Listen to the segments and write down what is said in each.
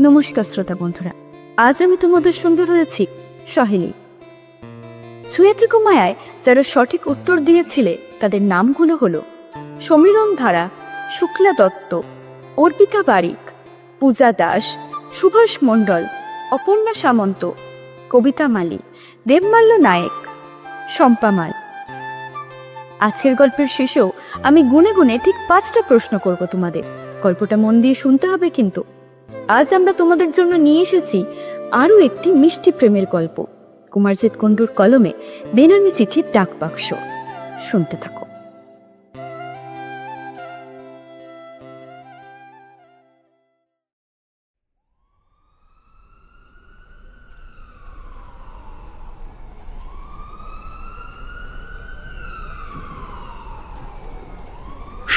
নমস্কার শ্রোতা বন্ধুরা, আজ আমি তোমাদের সঙ্গে রয়েছি সহেলি। ছুঁয়ে থেকে মায়ায় যারা সঠিক উত্তর দিয়েছিলে তাদের নামগুলো হলো সমীরণ ধারা, শুক্লা দত্ত, অর্পিতা বারিক, পূজা দাস, সুভাষ মণ্ডল, অপর্ণা সামন্ত, কবিতা মালি, দেবমাল্য নায়েক, শম্পা মাল। আজকের গল্পের শেষেও আমি গুনে গুনে ঠিক 5টা প্রশ্ন করব তোমাদের। গল্পটা মন দিয়ে শুনতে হবে কিন্তু। আজ আমরা তোমাদের জন্য নিয়ে এসেছি আরও একটি মিষ্টি প্রেমের গল্প, কুমারজিৎ কুণ্ডুর কলমে বেনামি চিঠির ডাক বাক্স। শুনতে থাকো।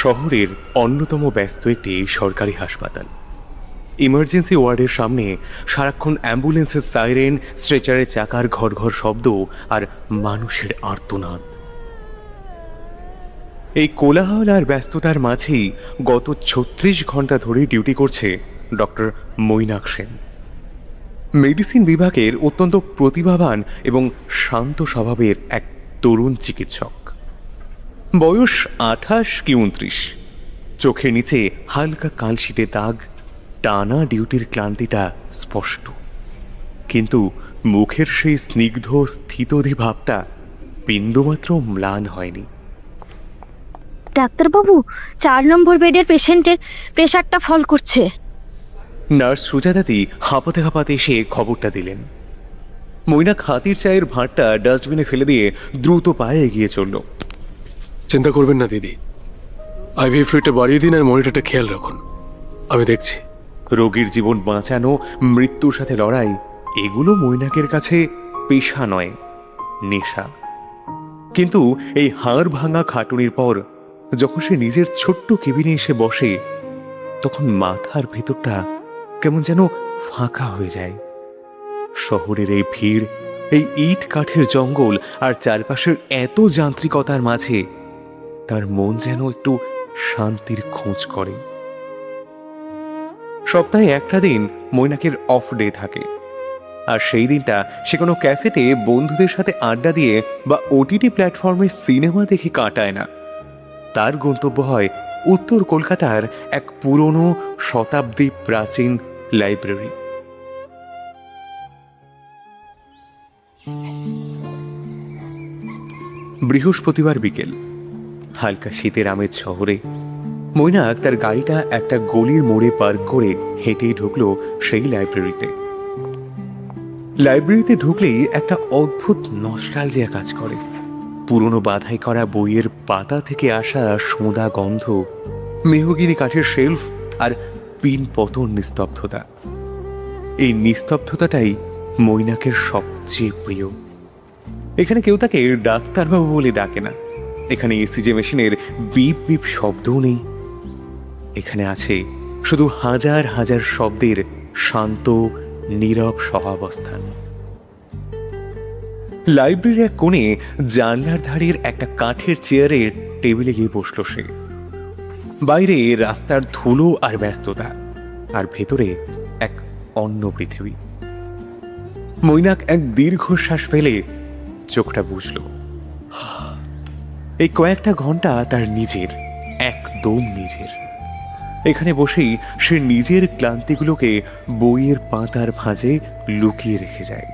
শহরের অন্যতম ব্যস্ত একটি সরকারি হাসপাতাল। ইমার্জেন্সি ওয়ার্ডের সামনে সারাক্ষণ অ্যাম্বুলেন্সের সাইরেন, স্ট্রেচারের চাকার ঘর ঘর শব্দ আর মানুষের আর্তনাদ। এই কোলাহল আর ব্যস্ততার মাঝেই গত 36 ঘন্টা ধরে ডিউটি করছে ডক্টর মৈনাক সেন। মেডিসিন বিভাগের অত্যন্ত প্রতিভাবান এবং শান্ত স্বভাবের এক তরুণ চিকিৎসক। বয়স 28 কি 29। চোখের নিচে হালকা কালশিটে দাগ, টানা ডিউটির ক্লান্তিটা স্পষ্ট, কিন্তু মুখের সেই স্নিগ্ধ স্থিতধী ভাবটা বিন্দুমাত্র ম্লান হয়নি। ডাক্তারবাবু, 4 নম্বর বেডের পেশেন্টের প্রেশারটা ফল করছে। নার্স সুজাতাদি হাঁপাতে হাঁপাতে এসে খবরটা দিলেন। মৈনাক হাতির চায়ের ভাঁড়টা ডাস্টবিনে ফেলে দিয়ে দ্রুত পায়ে এগিয়ে চলল। চিন্তা করবেন না দিদি, আইভি ফ্লুইডটা বাড়িয়ে দিন আর মনিটরটা খেয়াল রাখুন, আমি দেখছি। রোগীর জীবন বাঁচানো, মৃত্যুর সাথে লড়াই, এগুলো মৈনাকের কাছে পেশা নয়, নেশা। কিন্তু এই হাড় ভাঙা খাটুনির পর যখন সে নিজের ছোট্ট কেবিনে এসে বসে, তখন মাথার ভেতরটা কেমন যেন ফাঁকা হয়ে যায়। শহরের এই ভিড়, এই ইট কাঠের জঙ্গল আর চারপাশের এত যান্ত্রিকতার মাঝে তার মন যেন একটু শান্তির খোঁজ করে। সপ্তাহে একটা দিন মৈনাকের অফ ডে থাকে, আর সেই দিনটা সে কোনো ক্যাফেতে বন্ধুদের সাথে আড্ডা দিয়ে বা ওটিটি প্ল্যাটফর্মে সিনেমা দেখে কাটায় না। তার গন্তব্য হয় উত্তর কলকাতার এক পুরনো শতাব্দী প্রাচীন লাইব্রেরি। বৃহস্পতিবার বিকেল, হালকা শীতের আমেজ শহরে। মৈনাক তার গাড়িটা একটা গলির মোড়ে পার্ক করে হেঁটেই ঢুকলো সেই লাইব্রেরিতে। লাইব্রেরিতে ঢুকলেই একটা অদ্ভুত নস্টালজিয়া কাজ করে। পুরনো বাধাই করা বইয়ের পাতা থেকে আসা সোঁদা গন্ধ, মেহগিনি কাঠের শেলফ আর পিন পতন নিস্তব্ধতা। এই নিস্তব্ধতাটাই মৈনাকের সবচেয়ে প্রিয়। এখানে কেউ তাকে ডাক্তারবাবু বলে ডাকে না, এখানে ইসিজি মেশিনের বিপ বিপ শব্দও নেই। এখানে আছে শুধু হাজার হাজার শব্দের শান্ত নীরব সহাবস্থান। লাইব্রেরির এক কোণে জানলার ধারের একটা কাঠের চেয়ারের টেবিলে গিয়ে বসল সে। বাইরে রাস্তার ধুলো আর ব্যস্ততা, আর ভেতরে এক অন্য পৃথিবী। মৈনাক এক দীর্ঘশ্বাস ফেলে চোখটা বুঝল। এই কয়েকটা ঘন্টা তার নিজের, একদম নিজের। এখানে বসেই সে নিজের ক্লান্তিগুলোকে বইয়ের পাতার ভাঁজে লুকিয়ে রেখে যায়।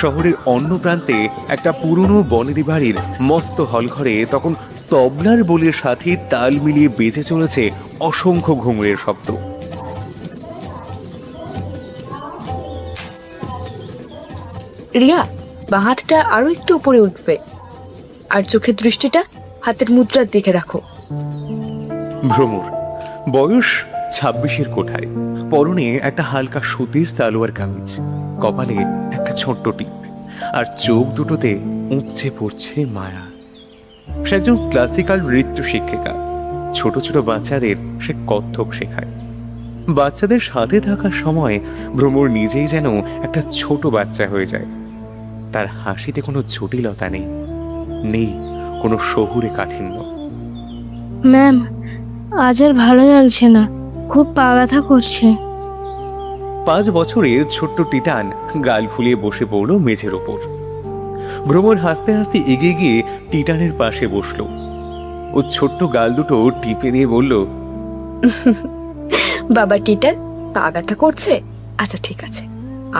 শহরের অন্য প্রান্তে একটা পুরনো বনেদি বাড়ির মস্ত হলঘরে তখন তবলার বোলের সাথে তাল মিলিয়ে বেজে চলেছে অসংখ্য ঘুঙুরের শব্দ। রিয়া, বা হাতটা আরো একটু উপরে উঠবে, আর চোখের দৃষ্টিটা হাতের মুদ্রার দিকে রাখো। ভ্রমর, বয়স 26-এর কোঠায়, পরনে একটা হালকা সুতির সালোয়ার কামিজ, কপালে একটা ছোট্ট টিপ, আর চোখ দুটোতে উপচে পড়ছে মায়া। সে একজন ক্লাসিক্যাল নৃত্য শিক্ষিকা। ছোট ছোট বাচ্চাদের সে কত্থক শেখায়। বাচ্চাদের সাথে থাকার সময় ভ্রমর নিজেই যেন একটা ছোট বাচ্চা হয়ে যায়। তার হাসিতে কোনো জটিলতা নেই, নেই কোনো শহুরে কাঠিন্য। ম্যাম, আজ আর ভালো লাগছে না, খুব পা ব্যথা করছে। 5 বছরের ছোট্ট টিটান গাল ফুলিয়ে বসে পড়ল মেঝের ওপর। ভ্রমর হাসতে হাসতে এগিয়ে গিয়ে টিটানের পাশে বসলো। ও ছোট্ট গাল দুটো টিপে দিয়ে বলল, বাবা টিটান, পা ব্যথা করছে? আচ্ছা ঠিক আছে,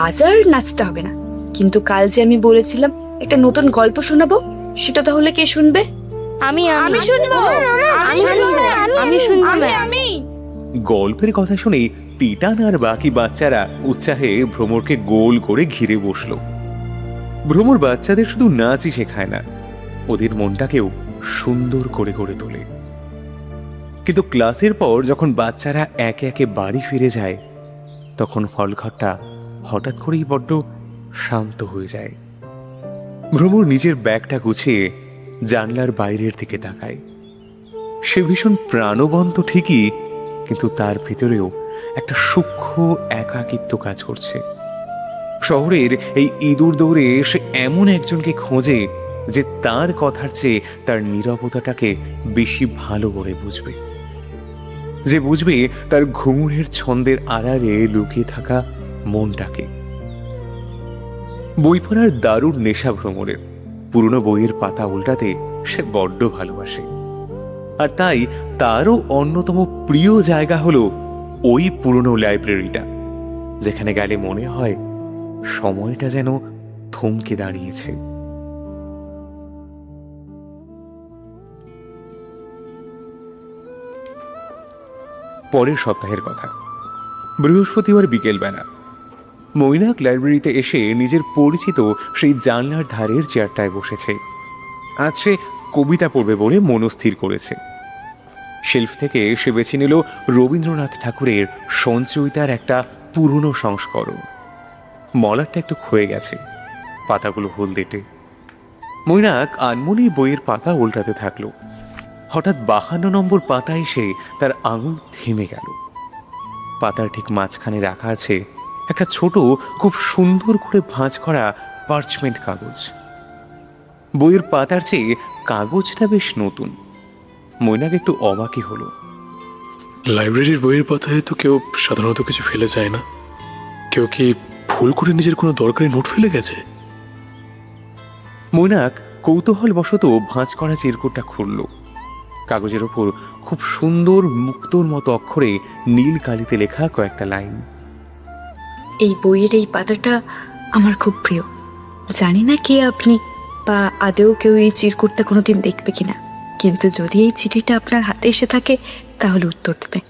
আজ আর নাচতে হবে না, কিন্তু কাল যে আমি বলেছিলাম একটা নতুন গল্প শোনাবো, সেটা তাহলে কে শুনবে? আমি শুনবো, আমি শুনবো ম্যাম। গল্পের কথা শুনে টিটান আর বাকি বাচ্চারা উৎসাহে ভ্রমরকে গোল করে ঘিরে বসলো। ভ্রমর বাচ্চাদের শুধু নাচই শেখায় না, ওদের মনটাকেও সুন্দর করে গড়ে তোলে। কিন্তু ক্লাসের পর যখন বাচ্চারা একে একে বাড়ি ফিরে যায়, তখন হলঘরটা হঠাৎ করেই বড্ড শান্ত হয়ে যায়। ভ্রমর নিজের ব্যাগটা গুছিয়ে জানলার বাইরের দিকে তাকায়। সে ভীষণ প্রাণবন্ত ঠিকই, কিন্তু তার ভিতরেও একটা সূক্ষ্ম একাকিত্ব কাজ করছে। শহরের এই ইঁদুর দৌড়ে সে এমন একজনকে খোঁজে যে তার কথার চেয়ে তার নীরবতাটাকে বেশি ভালো করে বুঝবে, যে বুঝবে তার ঘুঙুরের ছন্দের আড়ালে লুকিয়ে থাকা মনটাকে। বই পড়ার দারুণ নেশা ভ্রমরের। পুরনো বইয়ের পাতা উল্টাতে সে বড্ড ভালোবাসে, আর তাই তারও অন্যতম প্রিয় জায়গা হলো ওই পুরনো লাইব্রেরিটা, যেখানে গেলে মনে হয় সময়টা যেন থমকে দাঁড়িয়েছে। পরের সপ্তাহের কথা, বৃহস্পতিবার বিকেলবেলা মৈনাক লাইব্রেরিতে এসে নিজের পরিচিত সেই জানলার ধারের চেয়ারটায় বসেছে। আজ সে কবিতা পড়বে বলে মনস্থির করেছে। শেলফ থেকে সে বেছে নিল রবীন্দ্রনাথ ঠাকুরের সঞ্চয়িতার একটা পুরনো সংস্করণ। মলারটা একটু ক্ষয়ে গেছে, পাতাগুলো হলদেটে। মৈনাক আনমনেই বইয়ের পাতা উল্টাতে থাকলো। হঠাৎ 52 নম্বর পাতা এসে তার আঙুল থেমে গেল। পাতার ঠিক মাঝখানে রাখা আছে একটা ছোট, খুব সুন্দর করে ভাঁজ করা পার্চমেন্ট কাগজ। বইয়ের পাতার চেয়ে কাগজটা বেশ নতুন। মৈনাক একটু অবাকই হলো। লাইব্রেরির বইয়ের পাতায় তো কেউ সাধারণত কিছু ফেলে যায় না। কেউ কি ভুল করে নিজের কোনো দরকারি নোট ফেলে গেছে? মৈনাক কৌতূহলবশত ভাঁজ করা চিরকুটটা খুলল। কাগজের ওপর খুব সুন্দর মুক্তোর মতো অক্ষরে নীল কালিতে লেখা কয়েকটা লাইন। এই বইয়ের এই পাতাটা আমার খুব প্রিয়। জানি না কে আপনি, বা আদেও কেউ এই চিরকুটটা কোনোদিন দেখবে কিনা, কিন্তু যদি এই চিঠিটা আপনার হাতে এসে থাকে তাহলে উত্তর দেবে।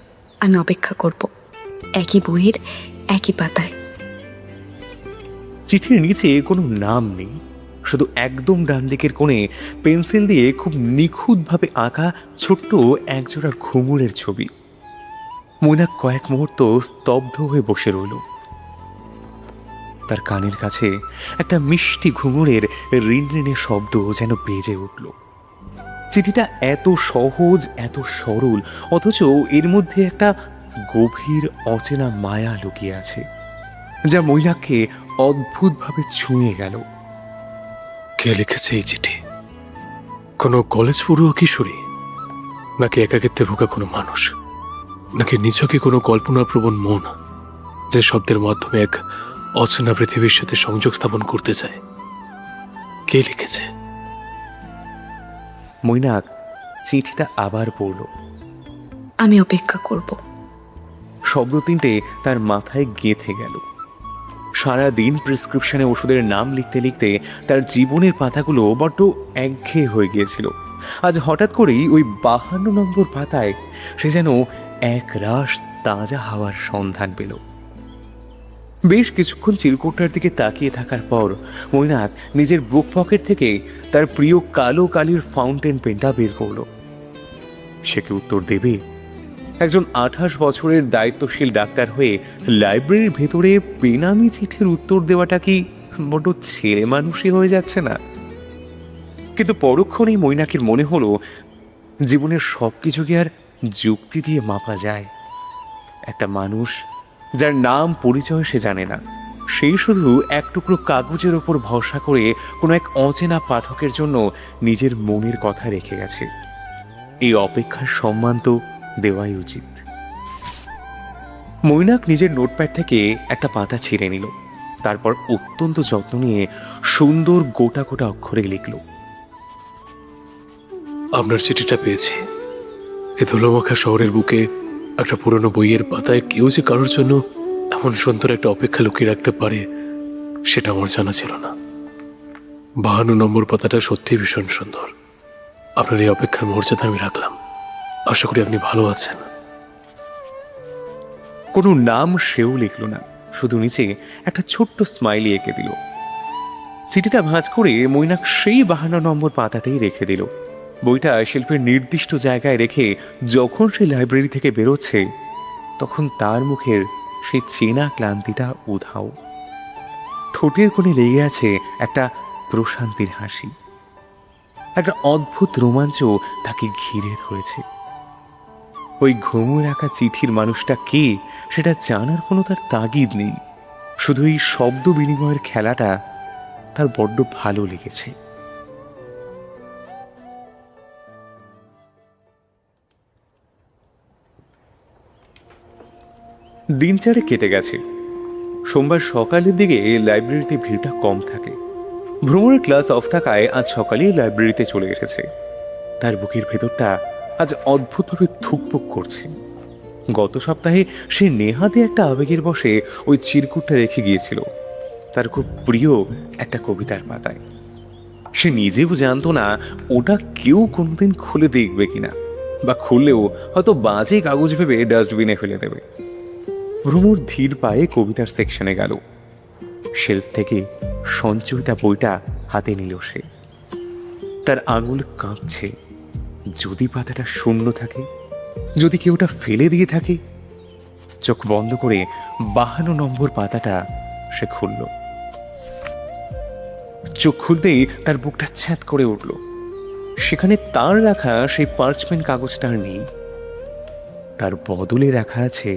আমি অপেক্ষা করব, একই বইয়ের একই পাতায়। চিঠির নিচে কোনো নাম নেই, শুধু একদম ডান দিকের কোণে পেন্সিল দিয়ে খুব নিখুঁতভাবে আঁকা ছোট্ট একজোড়া ঘুঙুরের ছবি। মৈনাক কয়েক মুহূর্ত স্তব্ধ হয়ে বসে রইল। তার কানের কাছে একটা মিষ্টি ঘুঙুরের রিনরিনে শব্দ যেন বেজে উঠল। চিঠিটা এত সহজ, এত সরল, অথচ এর মধ্যে একটা গভীর অচেনা মায়া লুকিয়ে আছে, যা মৈনাককে অদ্ভুতভাবে ছুঁয়ে গেল। কে লিখেছে এই চিঠি? কোনো কলেজ পড়ুয়া কিশোরী, নাকি একাকিত্বে ভোগা কোনো মানুষ, নাকি নিছকই কোনো কল্পনাপ্রবণ মন যে শব্দের মাধ্যমে এক অচেনা পৃথিবীর সাথে সংযোগ স্থাপন করতে চায়? কে লিখেছে? মৈনাক চিঠিটা আবার পড়ল। আমি অপেক্ষা করব। শব্দ তিনটে তার মাথায় গেঁথে গেল। সারাদিন প্রেসক্রিপশনে ওষুধের নাম লিখতে লিখতে তার জীবনের পাতাগুলো বড্ড একঘেয়ে হয়ে গিয়েছিল। আজ হঠাৎ করেই ওই 52 নম্বর পাতায় সে যেন এক রাশ তাজা হাওয়ার সন্ধান পেল। বেশ কিছুক্ষণ চিরকুটটার দিকে তাকিয়ে থাকার পর মৈনাক নিজের বুক পকেট থেকে তার প্রিয় কালো কালির ফাউন্টেন পেনটা বের করল। সে কি উত্তর দেবে? একজন 28 বছরের দায়িত্বশীল ডাক্তার হয়ে লাইব্রেরির ভেতরে বেনামি চিঠির উত্তর দেওয়াটা কি বড্ড ছেলে মানুষই হয়ে যাচ্ছে না? কিন্তু পরক্ষণেই মৈনাকের মনে হলো জীবনের সবকিছুকে আর যুক্তি দিয়ে মাপা যায়। একটা মানুষ যার নাম পরিচয় সে জানে না, সেই শুধু এক টুকরো কাগজের ওপর ভরসা করে কোনো এক অচেনা পাঠকের জন্য নিজের মনের কথা রেখে গেছে। এই অপেক্ষার সম্মান তো দেওয়াই উচিত। মৈনাক নিজের নোটপ্যাড থেকে একটা পাতা ছিঁড়ে নিল, তারপর অত্যন্ত যত্ন নিয়ে সুন্দর গোটা গোটা অক্ষরে লিখল। আপনার চিঠিটা পেয়েছি। এ ধুলোমাখা শহরের বুকে একটা পুরনো বইয়ের পাতায় কেউ যে কারোর জন্য এমন সুন্দর একটা অপেক্ষা লুকিয়ে রাখতে পারে সেটা আমার জানা ছিল না। 52 নম্বর পাতাটা সত্যি ভীষণ সুন্দর। আপনার এই অপেক্ষার মর্যাদা আমি রাখলাম। আশা করি আপনি ভালো আছেন। কোনো নাম সেও লিখল না, শুধু নিচে একটা ছোট্ট স্মাইলি এঁকে দিল। চিঠিটা ভাঁজ করে মৈনাক সেই 52 নম্বর পাতাতেই রেখে দিল। বইটা শিল্পের নির্দিষ্ট জায়গায় রেখে যখন সে লাইব্রেরি থেকে বেরোচ্ছে, তখন তার মুখের সেই চেনা ক্লান্তিটা উধাও। ঠোঁটের কোণে লেগে আছে একটা প্রশান্তির হাসি। একটা অদ্ভুত রোমাঞ্চ তাকে ঘিরে ধরেছে। ওই ঘুমু রাখা চিঠির মানুষটা কে সেটা জানার কোনো তার তাগিদ নেই, শুধু এই শব্দ বিনিময়ের খেলাটা তার বড্ড ভালো লেগেছে। দিন চারে কেটে গেছে। সোমবার সকালের দিকে লাইব্রেরিতে ভিড়টা কম থাকে। ভ্রমণের ক্লাস অফ থাকায় আজ সকালেই লাইব্রেরিতে চলে এসেছে। তার বুকের ভেতরটা আজ অদ্ভুতভাবে ধুকপুক করছে। গত সপ্তাহে সে নেহাতে একটা আবেগের বশে ওই চিরকুটটা রেখে গিয়েছিল, তার খুব প্রিয় একটা কবিতার পাতায়। সে নিজেও জানতো না ওটা কেউ কোনোদিন খুলে দেখবে কিনা, বা খুললেও হয়তো বাজে কাগজ ভেবে ডাস্টবিনে ফেলে দেবে। ভ্রমর ধীর পায়ে কবিতার সেকশনে গেল। শেলফ থেকে সঞ্চয়িতা বইটা হাতে নিল সে। তার আঙুল কাঁপছে। যদি পাতাটা শূন্য থাকে, যদি কেউ ওটা ফেলে দিয়ে থাকে। চোখ বন্ধ করে 52 নম্বর পাতাটা সে খুলল। চোখ খুলতেই তার বুকটা ছ্যাঁত করে উঠল। সেখানে তার রাখা সেই পার্চমেন্ট কাগজটা আর নেই। তার বদলে রাখা আছে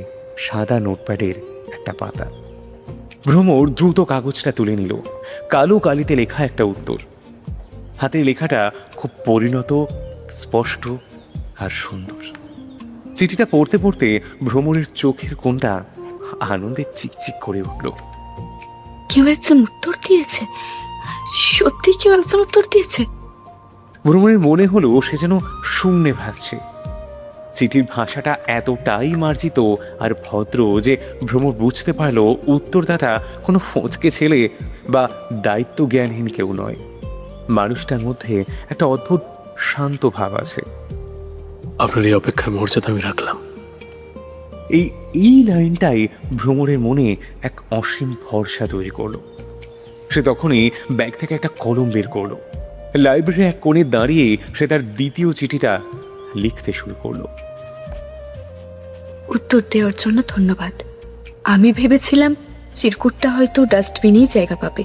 সাদা নোটপ্যাডের একটা পাতা। ভ্রমর দ্রুত কাগজটা তুলে নিল। কালো কালিতে লেখা একটা উত্তর। হাতের লেখাটা খুব পরিণত, স্পষ্ট আর সুন্দর। চিঠিটা পড়তে পড়তে ভ্রমরের চোখের কোণটা আনন্দে চিকচিক করে উঠল। কেউ একজন উত্তর দিয়েছে, সত্যি কেউ একজন উত্তর দিয়েছে। ভ্রমরের মনে হলো সে যেন শূন্যে ভাসছে। চিঠির ভাষাটা এতটাই মার্জিত আর ভদ্র যে ভ্রমর বুঝতে পারল উত্তরদাতা কোনো ফোঁচকে ছেলে বা দায়িত্ব জ্ঞানহীন কেউ নয়। মানুষটার মধ্যে একটা অদ্ভুত শান্ত ভাব আছে। আপনার এই অপেক্ষার মর্যাদা আমি রাখলাম। এই লাইনটাই ভ্রমরের মনে এক অসীম ভরসা তৈরি করলো। সে তখনই ব্যাগ থেকে একটা কলম বের করলো। লাইব্রেরির এক কোণে দাঁড়িয়ে সে তার দ্বিতীয় চিঠিটা লিখতে শুরু করলো। উত্তর দেওয়ার জন্য ধন্যবাদ। আমি ভেবেছিলাম চিরকুটটা হয়তো ডাস্টবিনেই জায়গা পাবে।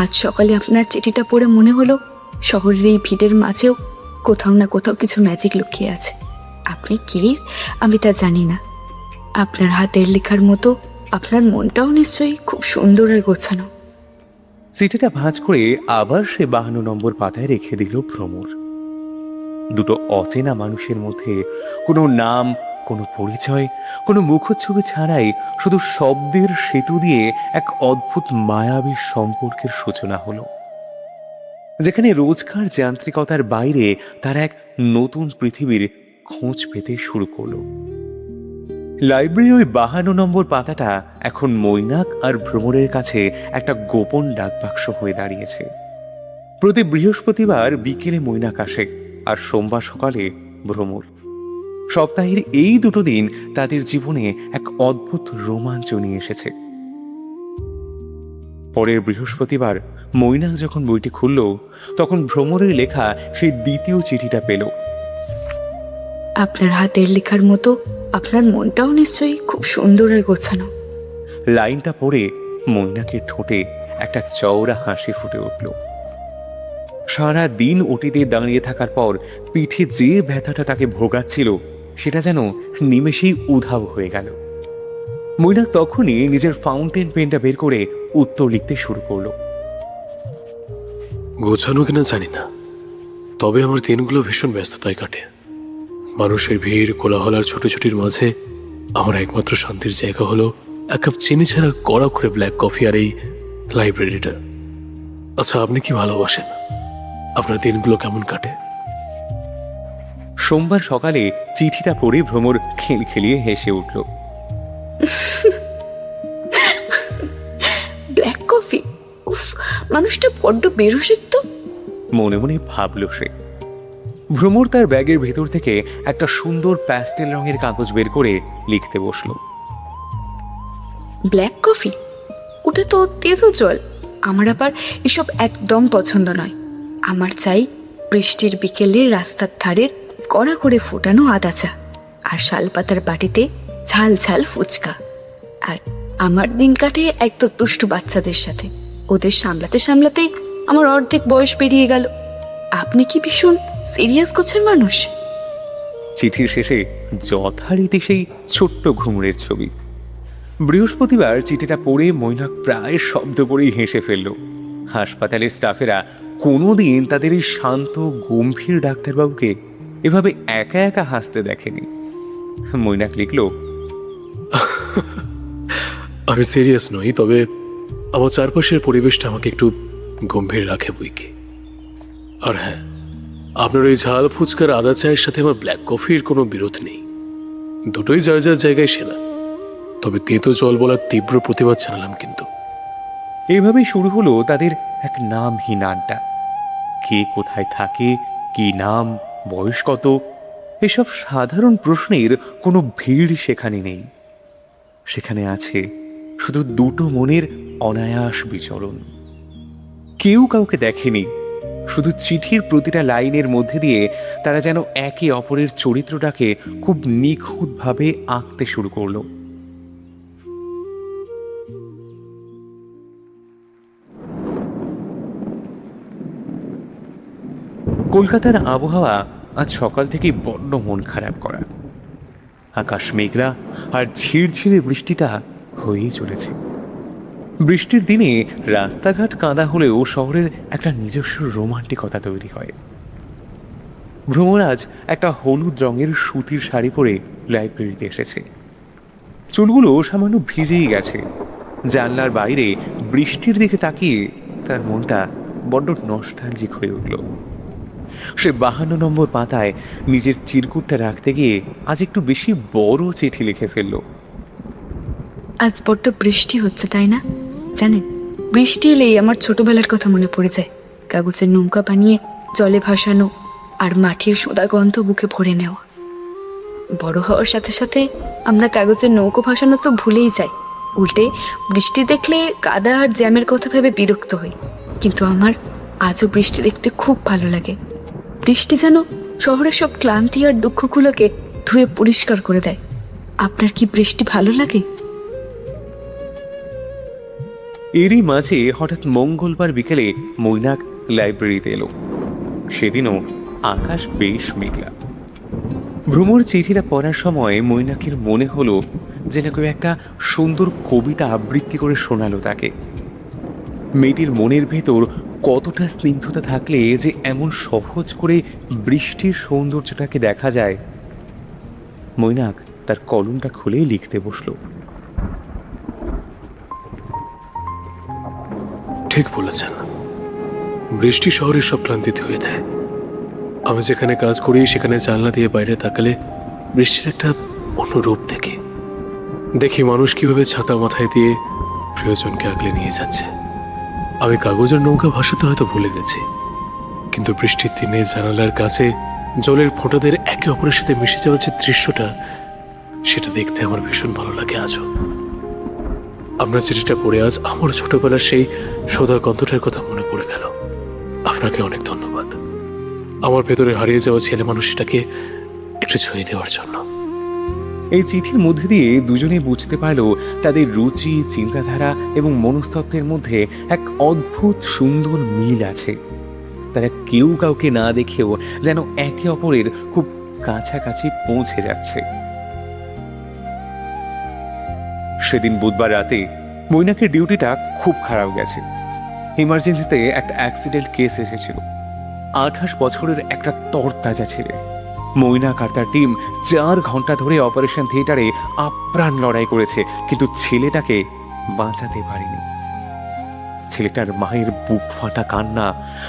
আজ সকালে আপনার চিঠিটা পড়ে মনে হলো শহরের এই ভিড়ের মাঝেও কোথাও না কোথাও কিছু ম্যাজিক লুকিয়ে আছে। আপনি কে আমি তা জানি না। আপনার হাতের লেখার মতো আপনার মনটাও নিশ্চয়ই খুব সুন্দর আর গোছানো। চিঠিটা ভাঁজ করে আবার সে 52 নম্বর পাতায় রেখে দিল ভ্রমর। দুটো অচেনা মানুষের মধ্যে কোনো নাম, কোনো পরিচয়, কোনো মুখচ্ছবি ছাড়াই শুধু শব্দের সেতু দিয়ে এক অদ্ভুত মায়াবী সম্পর্কের সূচনা হলো, যেখানে রোজকার যান্ত্রিকতার বাইরে তারা এক নতুন পৃথিবীর খোঁজ পেতে শুরু করলো। লাইব্রেরির ওই 52 নম্বর পাতাটা এখন মৈনাক আর ভ্রমরের কাছে একটা গোপন ডাকবাক্স হয়ে দাঁড়িয়েছে। প্রতি বৃহস্পতিবার বিকেলে মৈনাক আসে আর সোমবার সকালে ভ্রমর। সপ্তাহের এই দুটো দিন তাদের জীবনে এক অদ্ভুত রোমাঞ্চ নিয়ে এসেছে। পরের বৃহস্পতিবার মৈনাক যখন বইটি খুলল, তখন ভ্রমরের লেখা সেই দ্বিতীয় চিঠিটা পেল। আপনার হাতের লেখার মতো আপনার মনটাও নিশ্চয়ই খুব সুন্দর আর গোছানো। লাইনটা পড়ে মৈনাকের ঠোঁটে একটা চওড়া হাসি ফুটে উঠল। সারা দিন ওটিতে দাঁড়িয়ে থাকার পর পিঠে যে ব্যথাটা তাকে ভোগাচ্ছিল সেটা যেন নিমেষেই উধাও হয়ে গেল। মৈনাক তখনই নিজের ফাউন্টেন পেনটা বের করে উত্তর লিখতে শুরু করলো। গোছানো কিনা জানি না, তবে আমার দিনগুলো ভীষণ ব্যস্ততায় কাটে। মানুষের ভিড়, কোলাহল আর ছোটাছুটির মাঝে আমার একমাত্র শান্তির জায়গা হলো এক কাপ চিনি ছাড়া কড়া করে ব্ল্যাক কফি আর এই লাইব্রেরিটা। আচ্ছা, আপনি কি ভালোবাসেন? আপনার দিনগুলো কেমন কাটে? সোমবার সকালে চিঠিটা পড়ে ভ্রমর খিলখিলিয়ে হেসে উঠল। ব্ল্যাক কফি, উফ, মানুষটা বড্ড বেরসিক তো। মনে মনে ভাবল সে। ভ্রমর তার ব্যাগের ভেতর থেকে একটা সুন্দর প্যাস্টেল রঙের কাগজ বের করে লিখতে বসলো। ব্ল্যাক কফি, ওটা তো তেতো জল। আমার আবার এসব একদম পছন্দ নয়। আমার চাই বৃষ্টির বিকেলে রাস্তার ধারের কড়া করে ফোটানো আদা চা, আর শালপাতার বাটিতে ঝাল ঝাল ফুচকা। আর আমার দিন কাটে এক তো দুষ্টু বাচ্চাদের সাথে। ওদের সামলাতে সামলাতেই আমার অর্ধেক বয়স পেরিয়ে গেল। আপনি কি ভীষণ সিরিয়াস গোছের মানুষ? চিঠির শেষে যথারীতি সেই ছোট্ট ঘুমুরের ছবি। বৃহস্পতিবার চিঠিটা পড়ে মৈনাক প্রায় শব্দ করেই হেসে ফেলল। হাসপাতালের স্টাফেরা কোনোদিন তাদের এই শান্ত গম্ভীর ডাক্তারবাবুকে এভাবে একা একা হাসতে দেখেনি। মৈনাক লিখল, আমি সিরিয়াস নই, তবে আমার চারপাশের পরিবেশটা আমাকে একটু গম্ভীর রাখে বইকি। আর হ্যাঁ, আপনার ওই ঝাল ফুচকার আদা চায়ের সাথে আমার ব্ল্যাক কফির কোনো বিরোধ নেই। দুটোই যার যার জায়গায় সেরা। তবে তেতো জল বলার তীব্র প্রতিবাদ জানালাম কিন্তু। এভাবেই শুরু হলো তাদের এক নামহীন আড্ডা। কে কোথায় থাকে, কি নাম, বয়স কত, এসব সাধারণ প্রশ্নের কোনো ভিড় সেখানে নেই। সেখানে আছে শুধু দুটো মনের অনায়াস বিচরণ। কেউ কাউকে দেখেনি, শুধু চিঠির প্রতিটা লাইনের মধ্যে দিয়ে তারা যেন একে অপরের চরিত্রটাকে খুব নিখুঁতভাবে আঁকতে শুরু করলো। কলকাতার আবহাওয়া আজ সকাল থেকেই বড্ড মন খারাপ করা। আকাশ মেঘলা আর ঝিরঝিরে বৃষ্টিটা হয়েই চলেছে। বৃষ্টির দিনে রাস্তাঘাট কাদা হলেও শহরের একটা নিজস্ব রোমান্টিকতা তৈরি হয়। ভ্রমর আজ একটা হলুদ রঙের সুতির শাড়ি পরে লাইব্রেরিতে এসেছে। চুলগুলো সামান্য ভিজেই গেছে। জানলার বাইরে বৃষ্টির দিকে তাকিয়ে তার মনটা বড্ড নস্টালজিক হয়ে উঠল। সে 52 নম্বর পাতায় নিজের চিরকুটটা রাখতে গিয়ে আজ একটু বেশি বড় চিঠি লিখে ফেলল। আজ বড্ড বৃষ্টি হচ্ছে, তাই না? জানেন, বৃষ্টি এলেই আমার ছোটবেলার কথা মনে পড়ে যায়। কাগজের নৌকা বানিয়ে জলে ভাসানো আর মাটির সোদা গন্ধ বুকে ভরে নেওয়া। বড় হওয়ার সাথে সাথে আমরা কাগজের নৌকো ভাসানো তো ভুলেই যাই। উল্টে বৃষ্টি দেখলে কাদা আর জ্যামের কথা ভেবে বিরক্ত হই। কিন্তু আমার আজও বৃষ্টি দেখতে খুব ভালো লাগে। বৃষ্টি যেন শহরের সব ক্লান্তি আর দুঃখগুলোকে ধুয়ে পরিষ্কার করে দেয়। আপনার কি বৃষ্টি ভালো লাগে? এরই মাঝে হঠাৎ মঙ্গলবার বিকেলে মৈনাক লাইব্রেরিতে এলো। সেদিনও আকাশ বেশ মেঘলা। ভ্রমর চিঠিটা পড়ার সময় মৈনাকের মনে হলো যেন কেউ একটা সুন্দর কবিতা আবৃত্তি করে শোনালো তাকে। মেয়েটির মনের ভেতর কতটা স্নিগ্ধতা থাকলে যে এমন সহজ করে বৃষ্টির সৌন্দর্যটাকে দেখা যায়। মৈনাক তার কলমটা খুলে লিখতে বসলো। ঠিক বলেছেন, বৃষ্টি শহরের সব ক্লান্তি ধুয়ে দেয়। আমি যেখানে কাজ করি সেখানে জানলা দিয়ে বাইরে তাকালে বৃষ্টির একটা অন্য রূপ দেখি মানুষ কিভাবে ছাতা মাথায় দিয়ে প্রিয়জনকে আগলে নিয়ে যাচ্ছে। আমি কাগজের নৌকা ভাসাতে হয়তো ভুলে গেছি, কিন্তু বৃষ্টির দিনে জানালার কাছে জলের ফোঁটাদের একে অপরের সাথে মিশে যাওয়ার যে দৃশ্যটা, সেটা দেখতে আমার ভীষণ ভালো লাগে আজও। আপনার চিঠিটা পড়ে আজ আমার ছোটবেলার সেই সোদা গন্ধটার কথা মনে পড়ে গেল। আপনাকে অনেক ধন্যবাদ আমার ভেতরে হারিয়ে যাওয়া ছেলে মানুষটাকে একটু ছুঁয়ে দেওয়ার জন্য। এই চিঠির মধ্যে দিয়ে দুজনে বুঝতে পারল তাদের রুচি, চিন্তাধারা এবং মনস্তত্ত্বের মধ্যে এক অদ্ভুত সুন্দর মিল আছে। তারা কেউ কাউকে না দেখেও যেন একে অপরের খুব কাছাকাছি পৌঁছে যাচ্ছে। সেদিন বুধবার রাতে মৈনাকের ডিউটিটা খুব খারাপ গেছে। ইমার্জেন্সিতে একটা অ্যাক্সিডেন্ট কেস এসেছিল। 28 বছরের একটা তরতাজা ছেলে। মৈনাক আর তার টিম 4 ঘন্টা ধরে অপারেশন থিয়েটারে আপ্রাণ লড়াই করেছে, কিন্তু ছেলেটাকে বাঁচাতে পারেনি। ছেলেটার মায়ের বুক ফাটা কান্না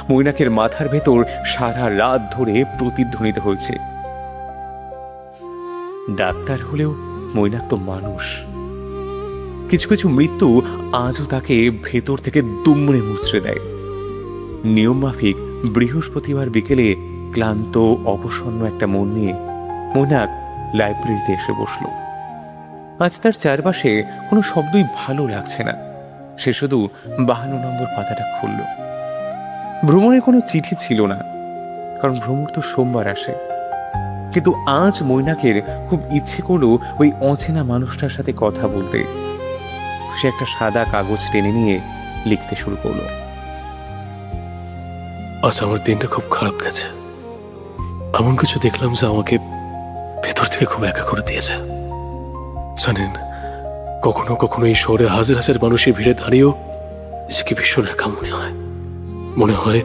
মৈনাকের মাথার ভেতর সারা রাত ধরে প্রতিধ্বনিত হয়েছে। ডাক্তার হলেও মৈনাক তো মানুষ। কিছু কিছু মৃত্যু আজও তাকে ভেতর থেকে দুমড়ে মুচড়ে দেয়। নিয়ম মাফিক বৃহস্পতিবার বিকেলে ক্লান্ত অবসন্ন একটা মন নিয়ে মৈনাক লাইব্রেরিতে এসে বসল। আজ তার চারপাশে কোনো শব্দই ভালো লাগছে না। সে শুধু 52 নম্বর পাতাটা খুলল। ভ্রমণের কোনো চিঠি ছিল না, কারণ ভ্রমণ তো সোমবার আসে। কিন্তু আজ মৈনাকের খুব ইচ্ছে করলো ওই অচেনা মানুষটার সাথে কথা বলতে। সে একটা সাদা কাগজ টেনে নিয়ে লিখতে শুরু করলো। আজ আমার দিনটা খুব খারাপ গেছে। এমন কিছু দেখলাম যে আমাকে ভেতর থেকে খুব একা করে দিয়েছে। জানেন, কখনো কখনো এই শহরে হাজার হাজার মানুষের ভিড়ে দাঁড়িয়েও নিজেকে ভীষণ একা মনে হয়। মনে হয়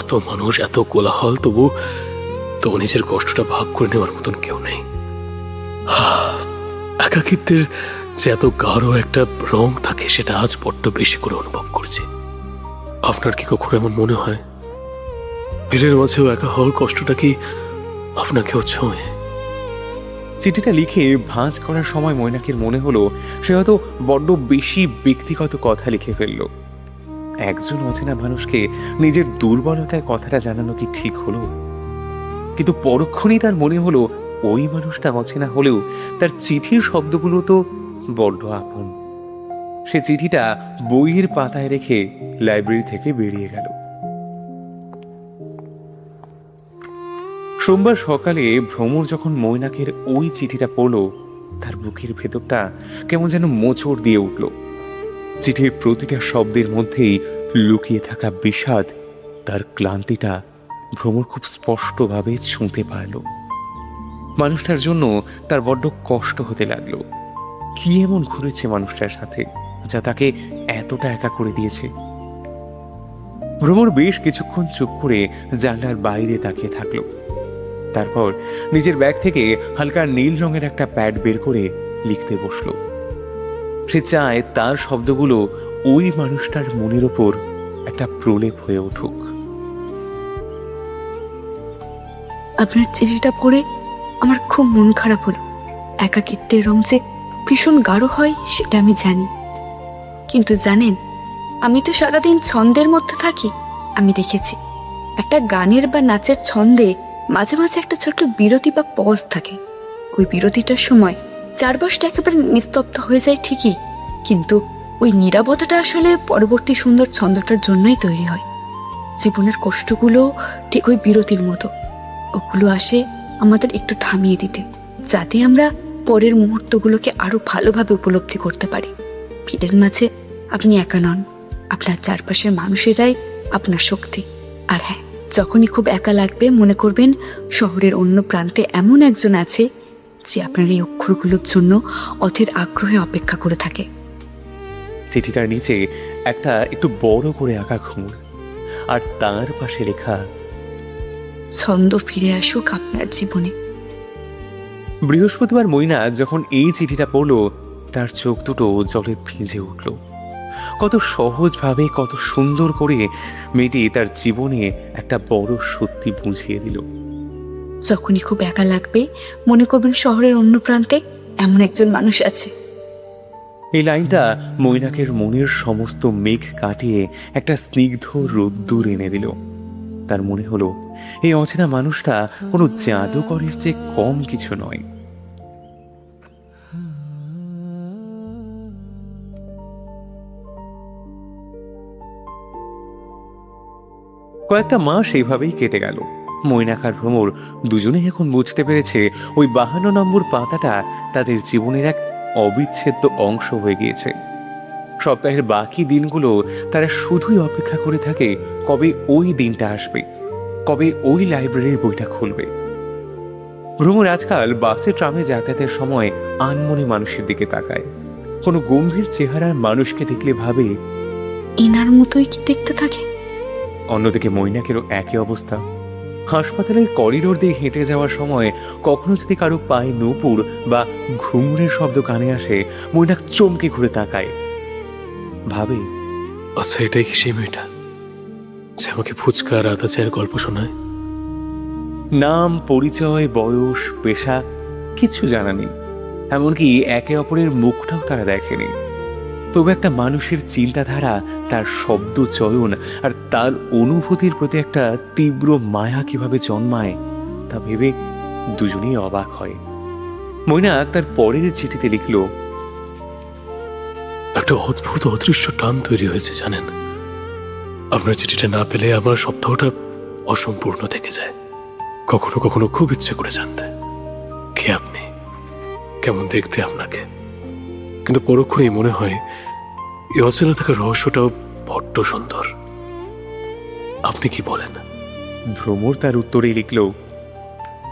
এত মানুষ, এত কোলাহল, তবু নিজের কষ্টটা ভাগ করে নেওয়ার মতন কেউ নেই। একাকিত্বের যে এত গাঢ় একটা রং থাকে, সেটা আজ বড্ড বেশি করে অনুভব করছি। আপনার কি কখনো এমন মনে হয় ভিড়ের মাঝেও একা হওয়ার কষ্টটা কি আপনাকেও ছোঁয়? চিঠিটা লিখে ভাঁজ করার সময় মৈনাকের মনে হলো সে হয়তো বড্ড বেশি ব্যক্তিগত কথা লিখে ফেলল। একজন অচেনা মানুষকে নিজের দুর্বলতার কথাটা জানানো কি ঠিক হলো? কিন্তু পরক্ষণেই তার মনে হলো ওই মানুষটা অচেনা হলেও তার চিঠির শব্দগুলো তো বড্ড আপন। সে চিঠিটা বইয়ের পাতায় রেখে লাইব্রেরি থেকে বেরিয়ে গেল। সোমবার সকালে ভ্রমর যখন মৈনাকের ওই চিঠিটা পড়ল, তার বুকের ভেতরটা কেমন যেন মোচড় দিয়ে উঠল। চিঠির প্রতিটা শব্দের মধ্যেই লুকিয়ে থাকা বিষাদ, তার ক্লান্তিটা ভ্রমর খুব স্পষ্টভাবে ছুঁতে পারল। মানুষটার জন্য তার বড্ড কষ্ট হতে লাগলো। কি এমন ঘুরেছে মানুষটার সাথে যা তাকে এতটা একা করে দিয়েছে? ভ্রমর বেশ কিছুক্ষণ চুপ করে জানলার বাইরে তাকিয়ে থাকলো। তারপর নিজের ব্যাগ থেকে হালকা নীল রঙের একটা প্যাড বের করে লিখতে বসল। সে চায় তার শব্দগুলো ওই মানুষটার মনের ওপর একটা প্রলেপ হয়ে উঠুক। আপনার চিঠিটা পড়ে আমার খুব মন খারাপ হলো। একাকিত্বের রং যে ভীষণ গাঢ় হয় সেটা আমি জানি, কিন্তু জানেন, আমি তো সারাদিন ছন্দের মধ্যে থাকি। আমি দেখেছি একটা গানের বা নাচের ছন্দে মাঝে মাঝে একটা ছোট্ট বিরতি বা পজ থাকে। ওই বিরতিটার সময় চারপাশটা একেবারে নিস্তব্ধ হয়ে যায় ঠিকই, কিন্তু ওই নীরবতাটা আসলে পরবর্তী সুন্দর ছন্দটার জন্যই তৈরি হয়। জীবনের কষ্টগুলো ঠিক ওই বিরতির মতো, ওগুলো আসে আমাদের একটু থামিয়ে দিতে, যাতে আমরা পরের মুহূর্তগুলোকে আরো ভালোভাবে উপলব্ধি করতে পারি। ভিড়ের মাঝে আপনি একা নন, আপনার চারপাশের মানুষেরাই আপনার শক্তি। আর হ্যাঁ, যখনই খুব একা লাগবে মনে করবেন শহরের অন্য প্রান্তে এমন একজন আছে যে আপনার এই অক্ষরগুলোর জন্য অধীর আগ্রহে অপেক্ষা করে থাকে। চিঠিটার নিচে একটা একটু বড় করে আঁকা ঘুঙুর, আর তার পাশে লেখা, ছন্দ ফিরে আসুক আপনার জীবনে। বৃহস্পতিবার মৈনা যখন এই চিঠিটা পড়ল, তার চোখ দুটো জলে ভিজে উঠল। কত সহজভাবে, কত সুন্দর করে মেয়েটি তার জীবনে একটা বড় সত্যি বুঝিয়ে দিল। যখনই খুব একা লাগবে মনে করবেন শহরের অন্য প্রান্তে এমন একজন মানুষ আছে। এই লাইনটা মৈনাকের মনের সমস্ত মেঘ কাটিয়ে একটা স্নিগ্ধ রোদ্দুর এনে দিল। তার মনে হলো এই অচেনা মানুষটা কোনো জাদুকরের চেয়ে কম কিছু নয়। কয়েকটা মাস এইভাবেই কেটে গেল। মৈনাক আর ভ্রমর দুজনেই এখন বুঝতে পেরেছে ওই 52 নম্বর পাতাটা তাদের জীবনের এক অবিচ্ছেদ্য অংশ হয়ে গিয়েছে। সপ্তাহের বাকি দিনগুলো তারা শুধুই অপেক্ষা করে থাকে কবে ওই দিনটা আসবে, কবে ওই লাইব্রেরির বইটা খুলবে। ভ্রমর আজকাল বাসে ট্রামে যাতায়াতের সময় আনমনে মানুষের দিকে তাকায়। কোনো গম্ভীর চেহারার মানুষকে দেখলে ভাবে এনার মতোই কি দেখতে থাকে। অন্যদিকে মৈনাকেরও একই অবস্থা। হাসপাতালের করিডোর দিয়ে হেঁটে যাওয়ার সময় কখনো যদি কারো পায়ে নূপুর বা ঘুঙুরের শব্দ কানে আসে, মৈনাক চমকে ঘুরে তাকায়, ভাবে আচ্ছা, এটাই কি সেই মেয়েটা যে আমাকে ফুচকা আর আদা চায়ের গল্প শোনায়? নাম, পরিচয়, বয়স, পেশা কিছু জানা নেই, এমনকি একে অপরের মুখটাও তারা দেখেনি। তবে একটা মানুষের চিন্তাধারা, তার শব্দ চয়ন আর তার অনুভূতির প্রতি একটা তীব্র মায়া কিভাবে জন্মায় তা ভেবে দুজনেই অবাক হয়। মৈনাক তার পরের চিঠিতে লিখল, একটা অদ্ভুত অদৃশ্য টান তৈরি হয়েছে জানেন। আপনার চিঠিটা না পেলে আমার সপ্তাহটা অসম্পূর্ণ থেকে যায়। কখনো কখনো খুব ইচ্ছে করে জানতে কে আপনি, কেমন দেখতে আপনাকে, কিন্তু পরক্ষণেই মনে হয় এই অচেনা থাকার রহস্যটাও বড্ড সুন্দর। আপনি কি বলেন? ভ্রমর তার উত্তরে লিখল,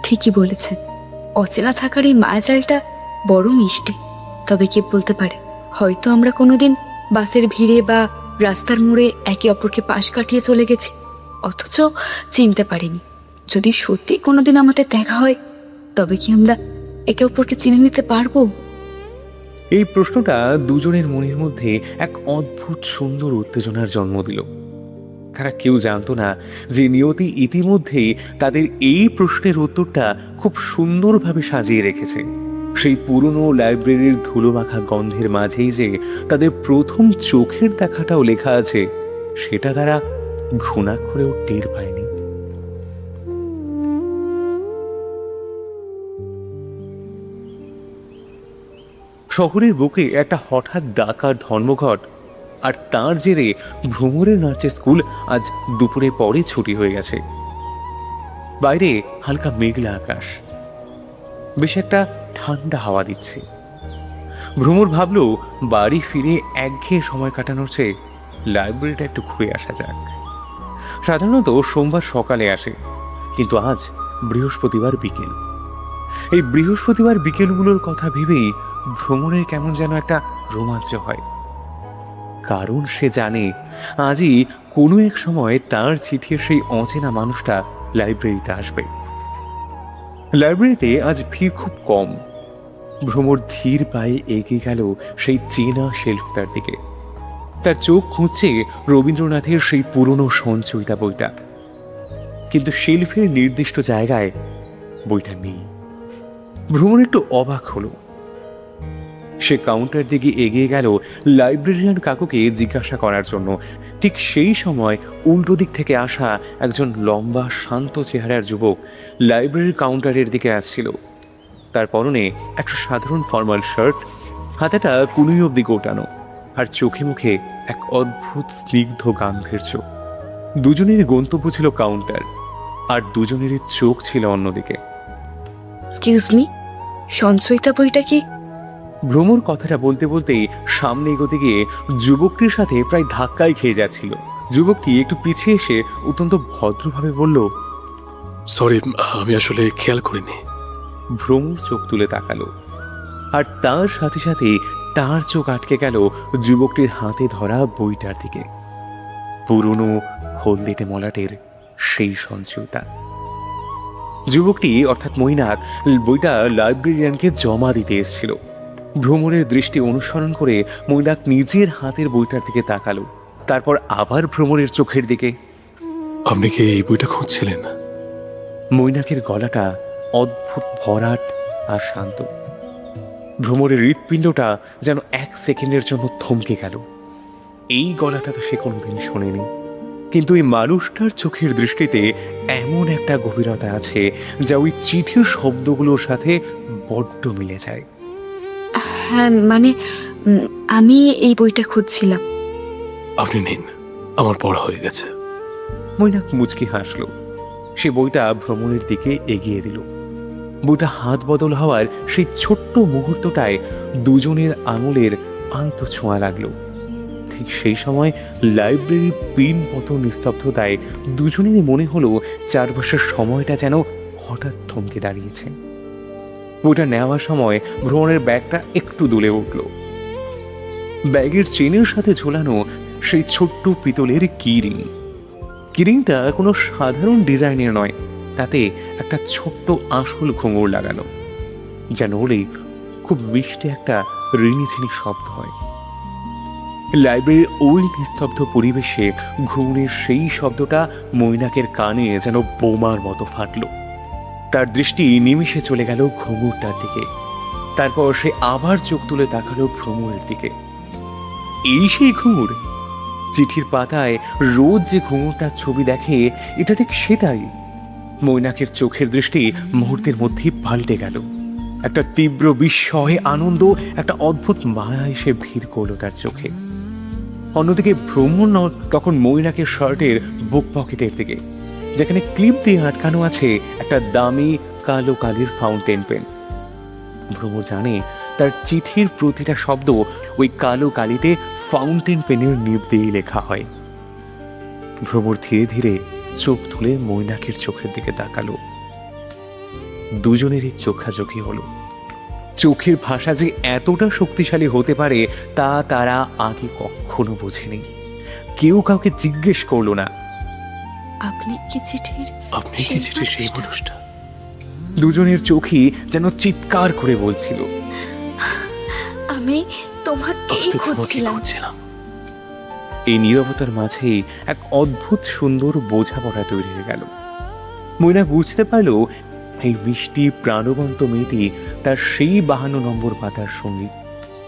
ঠিকই বলেছেন, অচেনা থাকার এই মায়াজালটা বড় মিষ্টি। তবে কে বলতে পারে, হয়তো আমরা কোনোদিন বাসের ভিড়ে বা রাস্তার মোড়ে একে অপরকে পাশ কাটিয়ে চলে গেছি, অথচ চিনতে পারিনি। যদি সত্যি কোনোদিন আমাদের দেখা হয়, তবে কি আমরা একে অপরকে চিনে নিতে পারবো? এই প্রশ্নটা দুজনের মনের মধ্যে এক অদ্ভুত সুন্দর উত্তেজনার জন্ম দিল। তারা কেউ জানতো না যে নিয়তি ইতিমধ্যেই তাদের এই প্রশ্নের উত্তরটা খুব সুন্দরভাবে সাজিয়ে রেখেছে। সেই পুরনো লাইব্রেরির ধুলোমাখা গন্ধের মাঝেই যে তাদের প্রথম চোখের দেখাটাও লেখা আছে, সেটা তারা ঘুণাক্ষরেও টের পায়নি। শহরের বুকে একটা হঠাৎ ডাকার ধর্মঘট, আর তার জেরে ভ্রমরের নাচের স্কুল আজ দুপুরে পরে ছুটি হয়ে গেছে। বাইরে হালকা মেঘলা আকাশ, বেশ একটা ঠান্ডা হাওয়া দিচ্ছে। ভ্রমর ভাবল, বাড়ি ফিরে একঘেয়ে সময় কাটানোর চেয়ে লাইব্রেরিটা একটু ঘুরে আসা যাক। সাধারণত সোমবার সকালে আসে, কিন্তু আজ বৃহস্পতিবার বিকেল। এই বৃহস্পতিবার বিকেলগুলোর কথা ভেবেই ভ্রমণের কেমন যেন একটা রোমাঞ্চ হয়। কারণ সে জানে আজই কোনো এক সময় তার চিঠির সেই অচেনা মানুষটা লাইব্রেরিতে আসবে। লাইব্রেরিতে আজ ভিড় খুব কম। ভ্রমর ধীর পায়ে এগিয়ে গেল সেই চেনা শেলফটার দিকে। তার চোখ খুঁজছে রবীন্দ্রনাথের সেই পুরনো সঞ্চয়িতা বইটা, কিন্তু শেলফের নির্দিষ্ট জায়গায় বইটা নেই। ভ্রমর একটু অবাক হলো। সে কাউন্টার দিকে এগিয়ে গেল লাইব্রেরিয়ান কাকুকে জিজ্ঞাসা করার জন্য। ঠিক সেই সময় উল্টো দিক থেকে আসা একজন লম্বা শান্ত চেহারার যুবক লাইব্রেরির কাউন্টারের দিকে আসছিল। তার পরনে একটা সাধারণ ফর্মাল শার্ট, হাতাটা কুনুই অব্দি গোটানো, আর চোখে মুখে এক অদ্ভুত স্নিগ্ধ গাম্ভীর্য। দুজনেরই গন্তব্য ছিল কাউন্টার, আর দুজনেরই চোখ ছিল অন্যদিকে। এক্সকিউজ মি, সঞ্চয়িতা বইটা কি? ভ্রমর কথাটা বলতে বলতেই সামনে এগোতে গিয়ে যুবকটির সাথে প্রায় ধাক্কায় খেয়ে যাচ্ছিল। যুবকটি একটু পিছিয়ে এসে অত্যন্ত ভদ্রভাবে বলল, সরি, আমি আসলে খেয়াল করিনি। ভ্রমর চোখ তুলে তাকালো, আর তার সাথে সাথে তার চোখ আটকে গেল যুবকটির হাতে ধরা বইটার দিকে। পুরনো হলদেটে মলাটের সেই সঞ্চয়িতা। যুবকটি অর্থাৎ মৈনাক বইটা লাইব্রেরিয়ানকে জমা দিতে এসেছিল। ভ্রমরের দৃষ্টি অনুসরণ করে মৈনাক নিজের হাতের বইটার দিকে তাকালো, তারপর আবার ভ্রমরের চোখের দিকে। আপনি কি এই বইটা খুঁজছিলেন? মৈনাকের গলাটা অদ্ভুত ভরাট আর শান্ত। ভ্রমরের হৃৎপিণ্ডটা যেন এক সেকেন্ডের জন্য থমকে গেল। এই গলাটা তো সে কোনোদিন শোনেনি, কিন্তু এই মানুষটার চোখের দৃষ্টিতে এমন একটা গভীরতা আছে যা ওই চিঠির শব্দগুলোর সাথে বড্ড মিলে যায়। হ্যাঁ, মানে আমি এই বইটা খুঁজছিলাম। আপনি নিন, আমার পড়া হয়ে গেছে। মৈনাক মুচকি হাসল। সে বইটা ভ্রমণের দিকে এগিয়ে দিল। বইটা হাত বদল হওয়ার সেই ছোট্ট মুহূর্তটায় দুজনের আঙুলের আলতো ছোঁয়া লাগলো। ঠিক সেই সময় লাইব্রেরির পিন পতন নিস্তব্ধতায় দুজনেরই মনে হলো চারপাশের সময়টা যেন হঠাৎ থমকে দাঁড়িয়েছে। বইটা নেওয়ার সময় ভ্রমণের ব্যাগটা একটু দুলে উঠল। ব্যাগের চেনের সাথে ঝোলানো সেই ছোট্ট পিতলের কিরিং। কিরিংটা কোনো সাধারণ ডিজাইনের নয়, তাতে একটা ছোট্ট আসল ঘুঙুর লাগানো, যা নড়লেই খুব মিষ্টি একটা রিনিঝিনি শব্দ হয়। লাইব্রেরির ওই নিস্তব্ধ পরিবেশে ঘুঙুরের সেই শব্দটা মৈনাকের কানে যেন বোমার মতো ফাটল। তার দৃষ্টি নিমিষে চলে গেল ঘুঙুরটার দিকে, তারপর সে আবার চোখ তুলে তাকালো ভ্রমরের দিকে। এই সেই ঘুঙুর, চিঠির পাতায় রোজ যে ঘুঙুরটার ছবি দেখে, এটা ঠিক সেটাই। মৈনাকের চোখের দৃষ্টি মুহূর্তের মধ্যেই পাল্টে গেল। একটা তীব্র বিস্ময়, আনন্দ, একটা অদ্ভুত মায়া এসে ভিড় করলো তার চোখে। অন্যদিকে ভ্রমর তখন মৈনাকের শার্টের বুক পকেটের দিকে, যেখানে ক্লিপ দিয়ে আটকানো আছে একটা দামি কালো কালির ফাউন্টেন পেন। ভ্রমর জানে তার চিঠির প্রতিটা শব্দ ওই কালো কালিতে ফাউন্টেন পেনের নিব দিয়ে লেখা হয়। ভ্রমর ধীরে ধীরে চোখ তুলে মৈনাকের চোখের দিকে তাকালো। দুজনেরই চোখাচোখি হলো। চোখের ভাষা যে এতটা শক্তিশালী হতে পারে তা তারা আগে কখনো বোঝেনি। কেউ কাউকে জিজ্ঞেস করলো না, আপনি কি চিঠির সেই মানুষটা? দুজনের চোখই যেন চিৎকার করে বলছিল, আমি তোমাকেই খুঁজছিলাম। এই নীরবতার মাঝেই এক অদ্ভুত সুন্দর বোঝাপড়া তৈরি হয়ে গেল। মৈনাক বুঝতে পারল এই মিষ্টি প্রাণবন্ত মেয়েটি তার সেই 52 নম্বর পাতার সঙ্গী,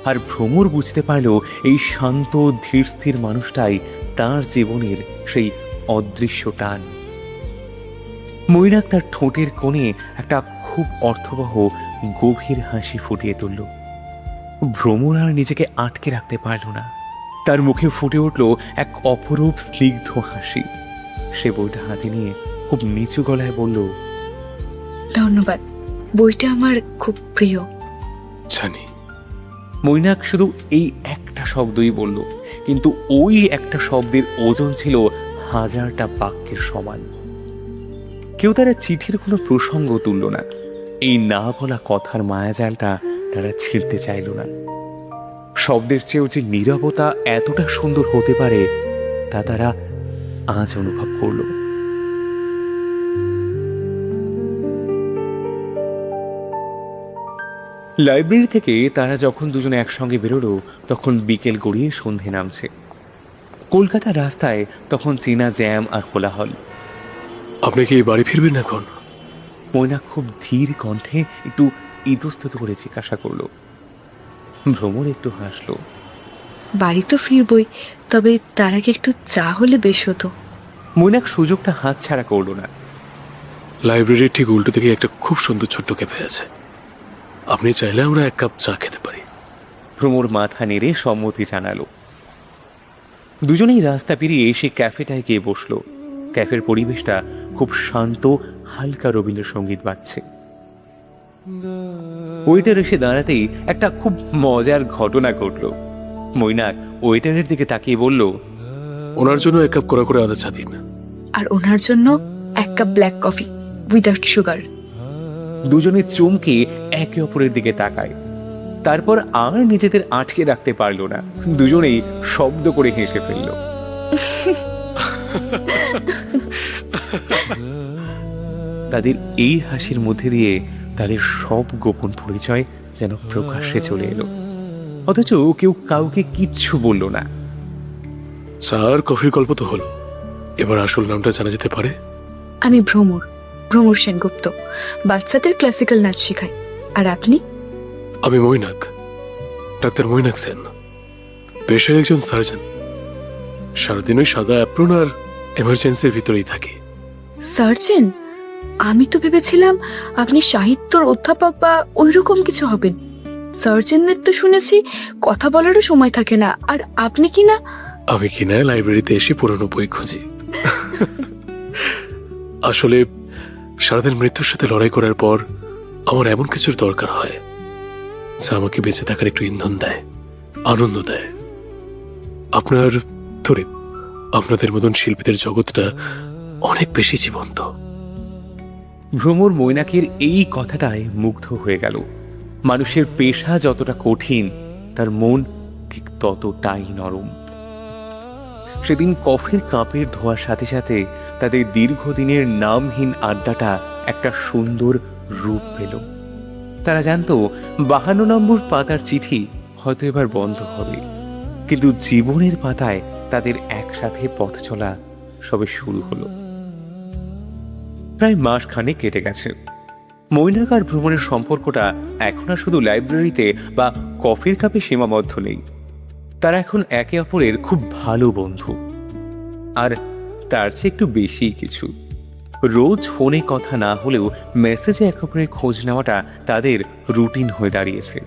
আর ভ্রমর বুঝতে পারল এই শান্ত ধীর স্থির মানুষটাই তার জীবনের সেই অদৃশ্য টান। মৈনাক তার ঠোঁটের কোণে একটা খুব অর্থবহ গভীর হাসি ফুটিয়ে তুলল। ভ্রমর আর নিজেকে আটকে রাখতে পারল না, তার মুখে ফুটে উঠল এক অপরূপ স্নিগ্ধ হাসি। সে বইটা হাতে নিয়ে খুব নিচু গলায় বলল, ধন্যবাদ, বইটা আমার খুব প্রিয়। জানি। মৈনাক শুধু এই একটা শব্দই বলল, কিন্তু ওই একটা শব্দের ওজন ছিল 1000টা বাক্যের সমান। কেউ তারা চিঠির কোনো প্রসঙ্গ তুলল না। এই না বলা কথার মায়াজালটা তারা ছিঁড়তে চাইল না। শব্দের চেয়েও যে নীরবতা এতটা সুন্দর হতে পারে তা তারা আজ অনুভব করল। লাইব্রেরি থেকে তারা যখন দুজনে একসঙ্গে বেরোলো, তখন বিকেল গড়িয়ে সন্ধে নামছে। কলকাতার রাস্তায় তখন চীনা জ্যাম আর কোলাহল। আপনি কি বাড়ি ফিরবেন এখন? মৈনাক খুব ধীর কণ্ঠে একটু ইতস্তত করে জিজ্ঞাসা করলো। ভ্রমর একটু হাসলো। বাড়ি তো ফিরবই, তবে তার আগে একটু চা হলে বেশ হতো। মৈনাক সুযোগটা হাতছাড়া করলো না। লাইব্রেরির ঠিক উল্টো দিকে একটা খুব সুন্দর ছোট্ট ক্যাফে আছে, আপনি চাইলে আমরা 1 কাপ চা খেতে পারি। ভ্রমর মাথা নেড়ে সম্মতি জানালো। দুজনেই রাস্তা পেরিয়ে এসে ক্যাফেটায় গিয়ে বসলো। ক্যাফের পরিবেশটা খুব শান্ত, হালকা রবীন্দ্রসঙ্গীত বাজছে। ওয়েটার এসে দাঁড়াতেই একটা খুব মজার ঘটনা ঘটলো। মৈনাক ওয়েটারের দিকে তাকিয়ে বলল, ওনার জন্য 1 কাপ কড়া করে আদা চা দিন। আর ওনার জন্য 1 cup black coffee without sugar. দুজনে চমকে একে অপরের দিকে তাকায়, তারপর আর নিজেদের আটকে রাখতে পারলো না। দুজনেই শব্দ করে হেসে ফেলল। তাদের এই হাসির মধ্যে দিয়ে তাদের সব গোপন পরিচয় যেন প্রকাশ্যে চলে এলো, অথচ কেউ কাউকে কিচ্ছু বলল না। চা আর কফির গল্প তো হলো, এবার আসল নামটা জানা যেতে পারে? আমি ভ্রমর সেনগুপ্ত, বাচ্চাদের ক্লাসিক্যাল নাচ শেখাই। আর আপনি? আমি মৈনাক, ডাক্তার মৈনাক সেন, পেশায় একজন সার্জন। সারাদিন ওই সাদা অ্যাপ্রন আর এমার্জেন্সির ভিতরেই থাকি। সার্জন? আমি তো ভেবেছিলাম আপনি সাহিত্যর অধ্যাপক বা ওইরকম কিছু হবেন। সার্জনদের তো শুনেছি কথা বলারও সময় থাকে না, আর আপনি কি না? আমি কিনা লাইব্রেরিতে এসে পুরনো বই খুঁজি। আসলে সারাদিন মৃত্যুর সাথে লড়াই করার পর আমার এমন কিছুর দরকার হয় যা আমাকে বেঁচে থাকার একটু ইন্ধন দেয়, আনন্দ দেয়। আপনাদের মতন শিল্পীদের জগৎটা অনেক বেশি জীবন্ত। ভ্রমর মৈনাকের এই কথাটায় মুগ্ধ হয়ে গেল। মানুষের পেশা যতটা কঠিন, তার মন ঠিক ততটাই নরম। সেদিন কফির কাপের ধোয়ার সাথে সাথে তাদের দীর্ঘদিনের নামহীন আড্ডাটা একটা সুন্দর রূপ পেল। তারা জানতো 52 নম্বর পাতার চিঠি হয়তো এবার বন্ধ হবে, কিন্তু জীবনের পাতায় তাদের একসাথে পথ চলা সবে শুরু হলো। প্রায় মাসখানেক কেটে গেছে। মৈনাক আর ভ্রমণের সম্পর্কটা এখন আর শুধু লাইব্রেরিতে বা কফির কাপে সীমাবদ্ধ নেই। তারা এখন একে অপরের খুব ভালো বন্ধু, আর তার চেয়ে একটু বেশি কিছু। রোজ ফোনে কথা না হলেও মেসেজে একে অপরের খোঁজ নেওয়াটা তাদের রুটিন হয়ে দাঁড়িয়েছে।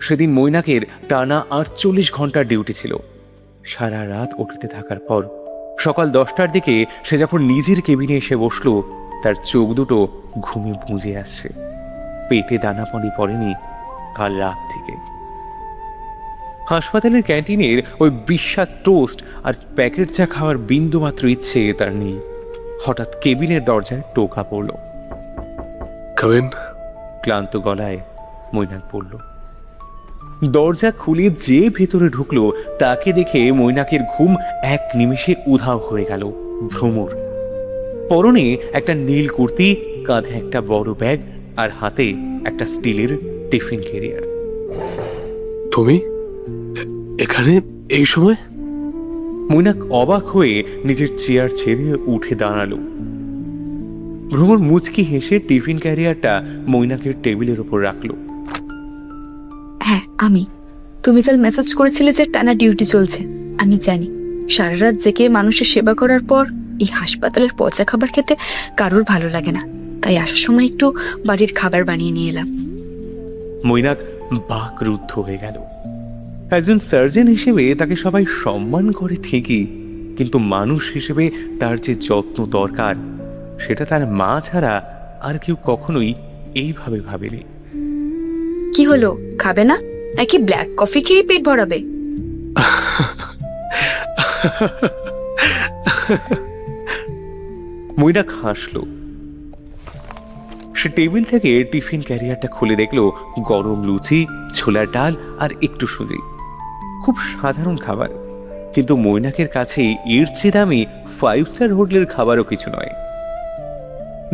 সেদিন মৈনাকের টানা 48 ঘন্টার ডিউটি ছিল। সারা রাত ওটিতে থাকার পর সকাল 10টার দিকে সে যখন নিজের কেবিনে এসে বসলো, তার চোখ দুটো ঘুমে বুজে আসছে। পেটে দানা পানি পড়েনি কাল রাত থেকে। হাসপাতালের ক্যান্টিনের ওই বিস্বাদ টোস্ট আর প্যাকেট চা খাওয়ার বিন্দুমাত্র ইচ্ছে তার নেই। হঠাৎ কেবিনের দরজায় টোকা পড়ল। খাবেন? ক্লান্ত গলায় মৈনাক বলল। দরজা খুলে যে ভেতরে ঢুকলো তাকে দেখে মৈনাকের ঘুম এক নিমেষে উধাও হয়ে গেল। ভ্রমর, পরনে একটা নীল কুর্তি, কাঁধে একটা বড় ব্যাগ আর হাতে একটা স্টিলের টিফিন ক্যারিয়ার। তুমি এখানে এই সময়? মৈনাক অবাক হয়ে নিজের চেয়ার ছেড়ে উঠে দাঁড়ালো। ভ্রমর মুচকি হেসে টিফিন ক্যারিয়ারটা মৈনাকের টেবিলের উপর রাখলো। হ্যাঁ আমি। তুমি কাল মেসেজ করেছিলে যে টানা ডিউটি চলছে। আমি জানি সারা রাত জেগে মানুষের সেবা করার পর এই হাসপাতালের পচা খাবার খেতে কারোর ভালো লাগে না, তাই আসার সময় একটু বাড়ির খাবার বানিয়ে নিয়ে এলাম। মৈনাক বাকরুদ্ধ হয়ে গেল। একজন সার্জন হিসেবে তাকে সবাই সম্মান করে ঠিকই, কিন্তু মানুষ হিসেবে তার যে যত্ন দরকার সেটা তার মা ছাড়া আর কেউ কখনোই এইভাবে ভাবেনি। কি হলো, খাবে না নাকি ব্ল্যাক কফি খেয়ে পেট ভরাবে? মৈনাক হাসলো। সে টেবিল থেকে টিফিন ক্যারিয়ারটা খুলে দেখলো গরম লুচি, ছোলার ডাল আর একটু সুজি। খুব সাধারণ খাবার, কিন্তু মৈনাকের কাছে এর চেয়ে দামি 5 স্টার হোটেলের খাবারও কিছু নয়।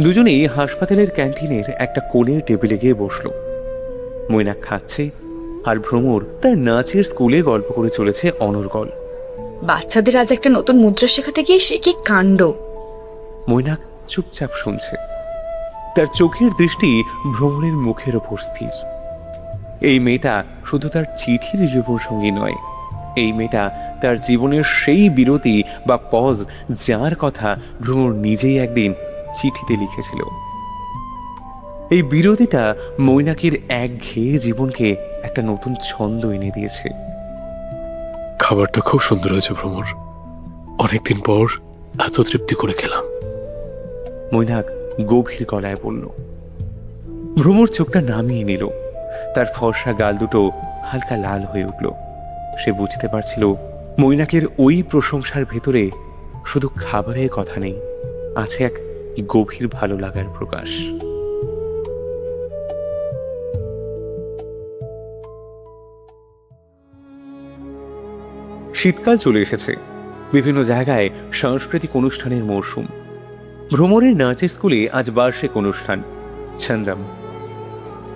দুজনেই হাসপাতালের ক্যান্টিনের একটা কোণের টেবিলে গিয়ে বসলো। মৈনাক খাচ্ছে আর ভ্রমর তার নাচের স্কুলে গল্প করে চলেছে অনর্গল। বাচ্চাদের আজ একটা নতুন মুদ্রা শেখাতে গিয়ে সে কি কাণ্ড। মৈনাক চুপচাপ শুনছে। তার চোখের দৃষ্টি ভ্রমণের মুখের ওপর স্থির। এই মেয়েটা শুধু তার চিঠির জীবনসঙ্গী নয়, এই মেয়েটা তার জীবনের সেই বিরতি বা পজ যার কথা ভ্রমণ নিজেই একদিন চিঠিতে লিখেছিল। এই বিরতিটা মৈনাকের একঘেয়ে জীবনকে একটা নতুন ছন্দ এনে দিয়েছে। খাবারটা খুব সুন্দর হয়েছে ভ্রমর, অনেকদিন পর এত তৃপ্তি করে খেলাম। মৈনাক গভীর গলায় বলল। ভ্রমর চোখটা নামিয়ে নিল। তার ফর্সা গাল দুটো হালকা লাল হয়ে উঠল। সে বুঝতে পারছিল মৈনাকের ওই প্রশংসার ভেতরে শুধু খাবারের কথা নেই, আছে এক গভীর ভালো লাগার প্রকাশ। শীতকাল চলে এসেছে। বিভিন্ন জায়গায় সাংস্কৃতিক অনুষ্ঠানের মরশুম। ভ্রমরের নাচের স্কুলে আজ বার্ষিক অনুষ্ঠান ছন্দম।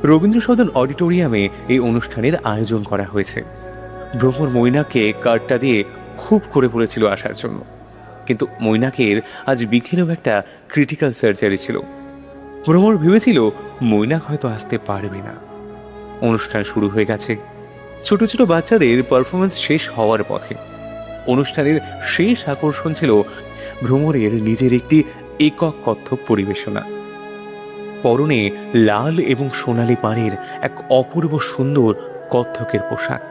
রবীন্দ্র সদন অডিটোরিয়ামে এই অনুষ্ঠানের আয়োজন করা হয়েছে। ভ্রমর মৈনাককে কার্ডটা দিয়ে খুব করে বলেছিল আসার জন্য, কিন্তু মৈনাকের আজ বিকেলেও একটা ক্রিটিক্যাল সার্জারি ছিল। ভ্রমর ভেবেছিল মৈনাক হয়তো আসতে পারবে না। অনুষ্ঠান শুরু হয়ে গেছে। ছোট ছোট বাচ্চাদের পারফরমেন্স শেষ হওয়ার পথে। অনুষ্ঠানের শেষ আকর্ষণ ছিল ভ্রমরের নিজের একটি একক কত্থক পরিবেশনা। পরনে লাল এবং সোনালী পাড়ের এক অপূর্ব সুন্দর কত্থকের পোশাক,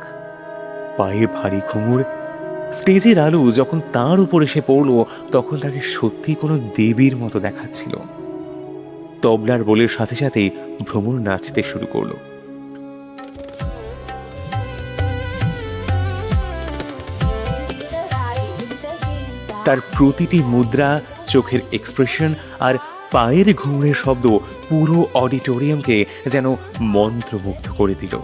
পায়ে ভারী ঘুঙুর। স্টেজের আলো যখন তার উপর এসে পড়ল তখন তাকে সত্যি কোনো দেবীর মতো দেখাচ্ছিল। তবলার বোলের সাথে সাথে ভ্রমর নাচতে শুরু করলো। তার প্রতিটি মুদ্রা, চোখের এক্সপ্রেশন আর পায়ের ঘুঙুরের শব্দ পুরো অডিটোরিয়ামকে যেন মন্ত্রমুগ্ধ করে দিল।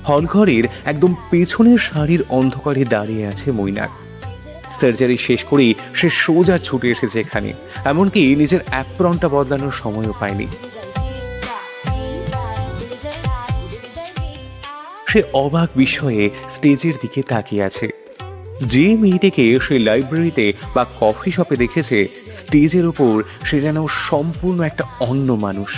হলঘরের একদম পেছনের সারির অন্ধকারে দাঁড়িয়ে আছে মৈনাক। সার্জারি শেষ করেই সে সোজা ছুটে এসেছে এখানে, এমনকি নিজের অ্যাপ্রনটা বদলানোর সময়ও পায়নি। সে অবাক বিস্ময়ে স্টেজের দিকে তাকিয়ে আছে। যে মেয়েটিকে সে লাইব্রেরিতে বা কফি শপে দেখেছে, স্টেজের উপর সে যেন সম্পূর্ণ একটা অন্য মানুষ।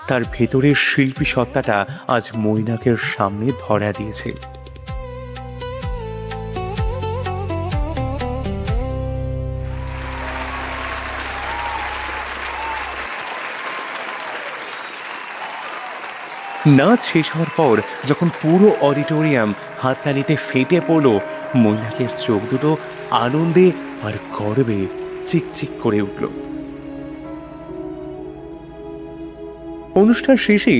তার ভেতরের শিল্পী সত্তাটা আজ মৈনাকের সামনে ধরা দিয়েছে। নাচ শেষ হওয়ার পর যখন পুরো অডিটোরিয়াম হাততালিতে ফেটে পড়ল, মৈনাকের চোখ দুটো আনন্দে আর গর্বে চিকচিক করে উঠল। অনুষ্ঠান শেষে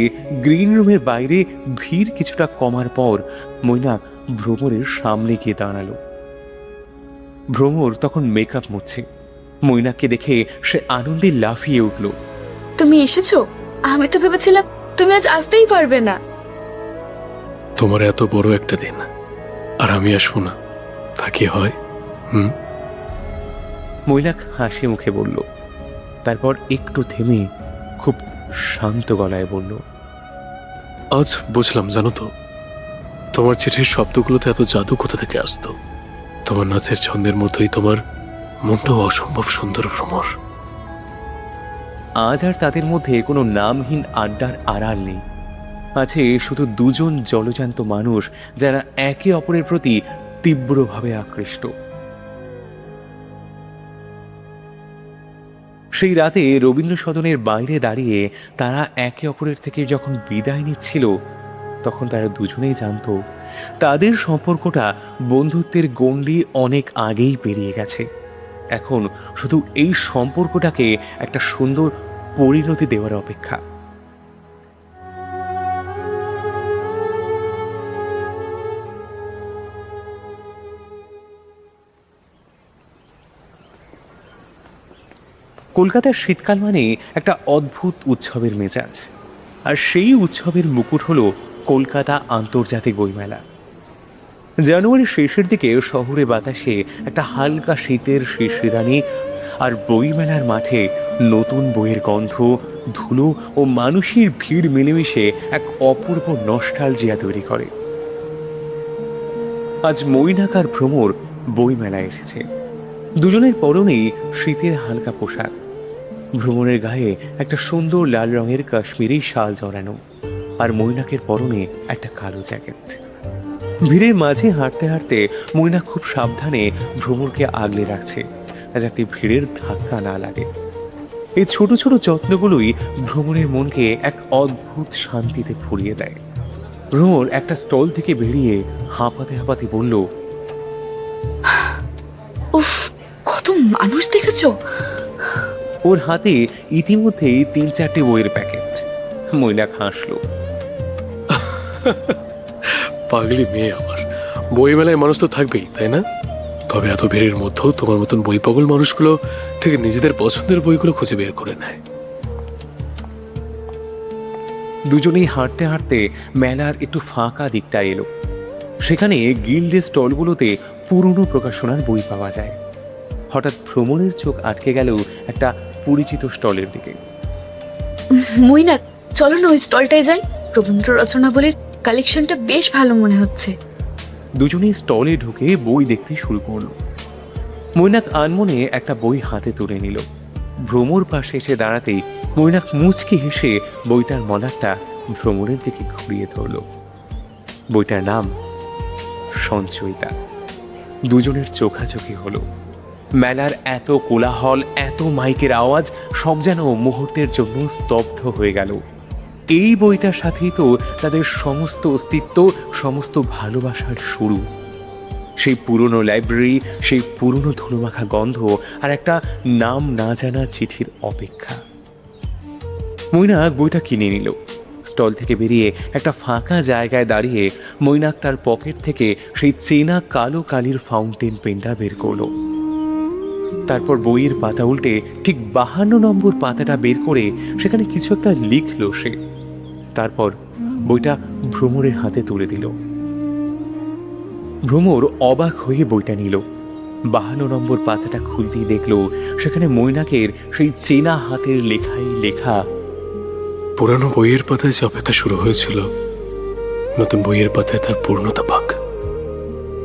গ্রিন রুমের বাইরে ভিড় কিছুটা কমার পর মৈনাক ভ্রমরের সামনে গিয়ে দাঁড়ালো। ভ্রমর তখন মেকআপ মুছছে। মৈনাককে দেখে সে আনন্দে লাফিয়ে উঠল। তুমি এসেছো? আমি তো ভেবেছিলাম তুমি আজ আসতেই পারবে না। তোমার এত বড় একটা দিন আর আমি আসবো না, তা কি হয়? মৈনাক হাসি মুখে বলল, তারপর একটু থেমে খুব শান্ত গলায় বলল, আজ বুঝলাম, জানো তো, তোমার চিঠির শব্দগুলোতে এত জাদু কোথা থেকে আসতো। তোমার নাচের ছন্দের মধ্যেই তোমার মনটাও অসম্ভব সুন্দর ভ্রমর। আজ আর তাদের মধ্যে কোনো নামহীন আড্ডার আড়াল নেই। আছে শুধু দুজন জলজান্ত মানুষ যারা একে অপরের প্রতি তীব্রভাবে আকৃষ্ট। সেই রাতে রবীন্দ্র সদনের বাইরে দাঁড়িয়ে তারা একে অপরের থেকে যখন বিদায় নিচ্ছিল, তখন তারা দুজনেই জানতো তাদের সম্পর্কটা বন্ধুত্বের গণ্ডি অনেক আগেই পেরিয়ে গেছে। এখন শুধু এই সম্পর্কটাকে একটা সুন্দর পরিণতি দেওয়ার অপেক্ষা। কলকাতার শীতকাল মানে একটা অদ্ভুত উৎসবের মেজাজ, আর সেই উৎসবের মুকুট হলো কলকাতা আন্তর্জাতিক বইমেলা। জানুয়ারির শেষের দিকে শহরে বাতাসে একটা হালকা শীতের শিশিরানি, আর বইমেলার মাঠে নতুন বইয়ের গন্ধ, ধুলো ও মানুষের ভিড় মিলেমিশে এক অপূর্ব নস্টালজিয়া তৈরি করে। আজ মৈনাক আর ভ্রমর বইমেলায় এসেছে। দুজনের পরনেই শীতের হালকা পোশাক। ভ্রমণের গায়ে একটা সুন্দর লাল রঙের কাশ্মীরি শাল জড়ানো, আর মৈনাকের পরনে একটা কালো জ্যাকেট। ভিড়ের মাঝে হাঁটতে হাঁটতে মৈনাক খুব সাবধানে ভ্রমরকে আগলে রাখছে, যাতে ভিড়ের ধাক্কা না লাগে। এই ছোট ছোট যত্নগুলোই ভ্রমণের মনকে এক অদ্ভুত শান্তিতে ভরিয়ে দেয়। ভ্রমর একটা স্টল থেকে বেরিয়ে হাঁপাতে হাঁপাতে বলল, উফ, কত মানুষ দেখেছো? ওর হাতে ইতিমধ্যেই 3-4টে বইয়ের প্যাকেট। মৈনাক হাসল। পাগলি মেয়ে আমার, বইমেলায় মানুষ তো থাকবেই, তাই না? তবে এত ভিড়ের মধ্যেও তোমার মতন বই পাগল মানুষগুলো ঠিক নিজেদের পছন্দের বইগুলো খুঁজে বের করে নেয়। দুজনেই হাঁটতে হাঁটতে মেলার একটু ফাঁকা দিকটা এলো। সেখানে গিল্ডের স্টলগুলোতে পুরনো প্রকাশনার বই পাওয়া যায়। হঠাৎ ভ্রমণের চোখ আটকে গেল একটা পরিচিত স্টলের দিকে। মৈনাক, চলো না ওই স্টলটায় যাই। রবীন্দ্র রচনাবলীর কালেকশনটা বেশ ভালো মনে হচ্ছে। দুজনেই স্টলে ঢুকে বই দেখতে শুরু করলো। মৈনাক আনমনে একটা বই হাতে তুলে নিল। ভ্রমর পাশে এসে দাঁড়াতেই মৈনাক মুচকি হেসে বইটার মলাটটা ভ্রমণের দিকে ঘুরিয়ে ধরল। বইটার নাম সঞ্চয়িতা। দুজনের চোখাচোখি হলো। মেলার এত কোলাহল, এত মাইকের আওয়াজ, সব যেন মুহূর্তের জন্য স্তব্ধ হয়ে গেল। এই বইটার সাথেই তো তাদের সমস্ত অস্তিত্ব, সমস্ত ভালোবাসার শুরু। সেই পুরনো লাইব্রেরি, সেই পুরনো ধুলোমাখা গন্ধ, আর একটা নাম না জানা চিঠির অপেক্ষা। মৈনাক বইটা কিনে নিল। স্টল থেকে বেরিয়ে একটা ফাঁকা জায়গায় দাঁড়িয়ে মৈনাক তার পকেট থেকে সেই চেনা কালো কালির ফাউন্টেন পেনটা বের করলো। তারপর বইয়ের পাতা উল্টে ঠিক 52 নম্বর পাতাটা বের করে সেখানে কিছু একটা লিখলো সে। তারপর বইটা ভ্রমরের হাতে তুলে দিল। ভ্রমর অবাক হয়ে বইটা নিল। 52 নম্বর পাতাটা খুলতেই দেখল সেখানে মৈনাকের সেই চেনা হাতের লেখায় লেখা, পুরানো বইয়ের পাতায় যে অপেক্ষা শুরু হয়েছিল, নতুন বইয়ের পাতায় তার পূর্ণতা পাক।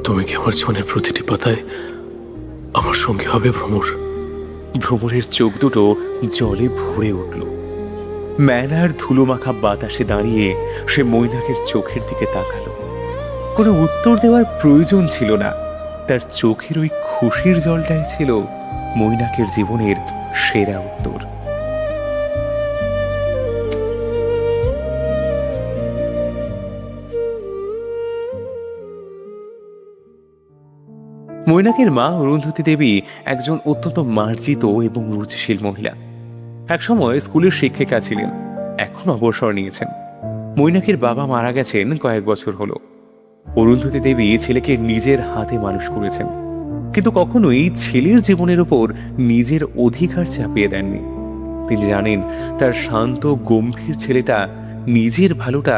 তুমি কি আমার জীবনের প্রতিটি পাতায় আমার সঙ্গী হবে ভ্রমর? ভ্রমরের চোখ দুটো জলে ভরে উঠল। মেলার ধুলোমাখা বাতাসে দাঁড়িয়ে সে মৈনাকের চোখের দিকে তাকালো। কোনো উত্তর দেওয়ার প্রয়োজন ছিল না, তার চোখের ওই খুশির জলটাই ছিল মৈনাকের জীবনের সেরা উত্তর। মৈনাকের মা অরুন্ধতী দেবী একজন অত্যন্ত মার্জিত এবং রুচিশীল মহিলা। একসময় স্কুলের শিক্ষিকা ছিলেন, এখন অবসর নিয়েছেন। মৈনাকের বাবা মারা গেছেন কয়েক বছর হলো। অরুন্ধতী দেবী ছেলেকে নিজের হাতে মানুষ করেছেন, কিন্তু কখনোই ছেলের জীবনের উপর নিজের অধিকার চাপিয়ে দেননি। তিনি জানেন তার শান্ত গম্ভীর ছেলেটা নিজের ভালোটা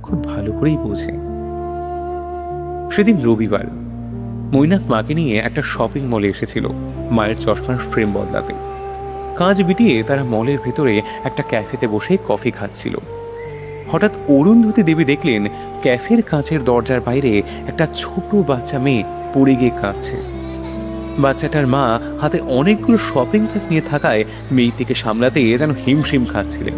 খুব ভালো করেই বোঝে। সেদিন রবিবার। মৈনাক মাকে নিয়ে একটা শপিং মলে এসেছিল মায়ের চশমার ফ্রেম বদলাতে। কাজ বিটিয়ে তারা মলের ভেতরে একটা ক্যাফেতে বসে কফি খাচ্ছিল। হঠাৎ অরুন্ধতী দেবী দেখলেন ক্যাফের কাঁচের দরজার বাইরে একটা ছোট বাচ্চা মেয়ে পড়ে গিয়ে কাঁদছে। বাচ্চাটার মা হাতে অনেকগুলো শপিং ব্যাগ নিয়ে থাকায় মেয়েটিকে সামলাতে যেন হিমশিম খাচ্ছিলেন।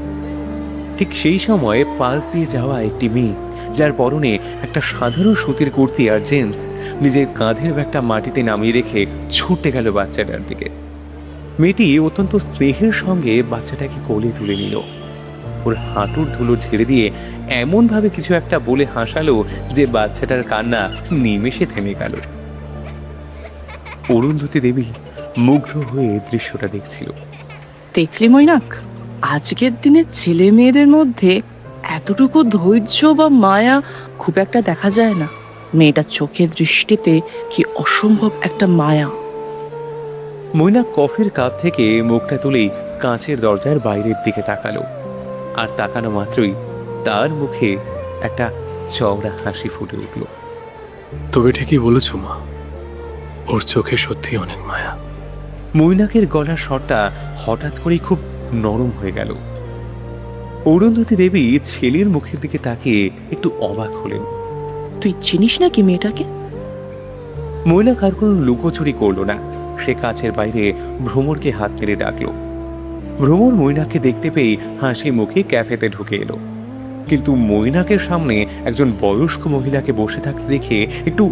ঠিক সেই সময় পাশ দিয়ে যাওয়া একটি মেয়ে, যার পরনে একটা সাধারণ সুতির কুর্তি আর জিন্স, নিজের কাঁধের ব্যাগটা মাটিতে নামিয়ে রেখে ছুটে গেল বাচ্চাটার দিকে। মেয়েটি অত্যন্ত স্নেহের সঙ্গে বাচ্চাটাকে কোলে তুলে নিল। ওর হাঁটুর ধুলো ঝেড়ে দিয়ে এমনভাবে কিছু একটা বলে হাসালো যে বাচ্চাটার কান্না নিমেষে থেমে গেল। অরুন্ধতী দেবী মুগ্ধ হয়ে দৃশ্যটা দেখছিল। দেখলি মৈনাক, আজকের দিনে ছেলে মেয়েদের মধ্যে এতটুকু ধৈর্য বা মায়া খুব একটা দেখা যায় না। মেয়েটার চোখের দৃষ্টিতে কি অসম্ভব একটা মায়া। মৈনাক কফির কাপ থেকে মুখটা তুলেই কাঁচের দরজার বাইরের দিকে তাকালো, আর তাকানো মাত্রই তার মুখে একটা চওড়া হাসি ফুটে উঠল। তুমি ঠিকই বলেছ মা, ওর চোখে সত্যি অনেক মায়া। মৈনাকের গলার স্বরটা হঠাৎ করেই খুব নরম হয়ে গেল। অরুন্ধতী দেবী ছেলের মুখের দিকে তাকিয়ে একটু অবাক হলেন। তুই চিনিস নাকি মেয়েটাকে? মৈনাক আর কোনো লুকোচুরি করলো না। সে কাছের বাইরে ভ্রমরকে হাত মেরে ডাকলো। ভ্রমর মৈনাককে দেখতে পেয়ে হাসি মুখে ক্যাফেতে ঢুকে এলো, কিন্তু মৈনাকের সামনে একজন বয়স্ক মহিলাকে বসে থাকতে দেখে একটু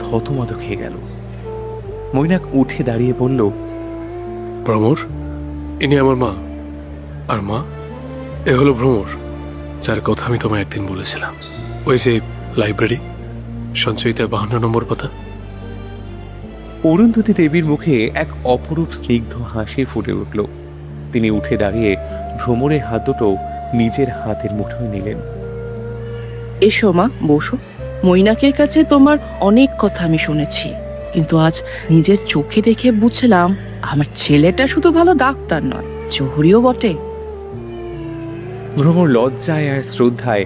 থতমত খেয়ে গেল। মৈনাক উঠে দাঁড়িয়ে বলল, ভ্রমর, ইনি আমার মা। আর মা, এ হলো ভ্রমর, যার কথা আমি তোমায় একদিন বলেছিলাম। ওই যে লাইব্রেরি, সঞ্চয়িতা 52 নম্বর পাতা। অরুন্ধতী দেবীর মুখে এক অপরূপ স্নিগ্ধ হাসি ফুটে উঠল। তিনি উঠে দাঁড়িয়ে ভ্রমরের হাত দুটো নিজের হাতের মুঠোয় নিলেন। এসো মা, বসো। মৈনাকের কাছে তোমার অনেক কথা আমি শুনেছি, কিন্তু আজ নিজের চোখে দেখে বুঝলাম আমার ছেলেটা শুধু ভালো ডাক্তার নয়, জহুরিও বটে। ভ্রমর লজ্জায় আর শ্রদ্ধায়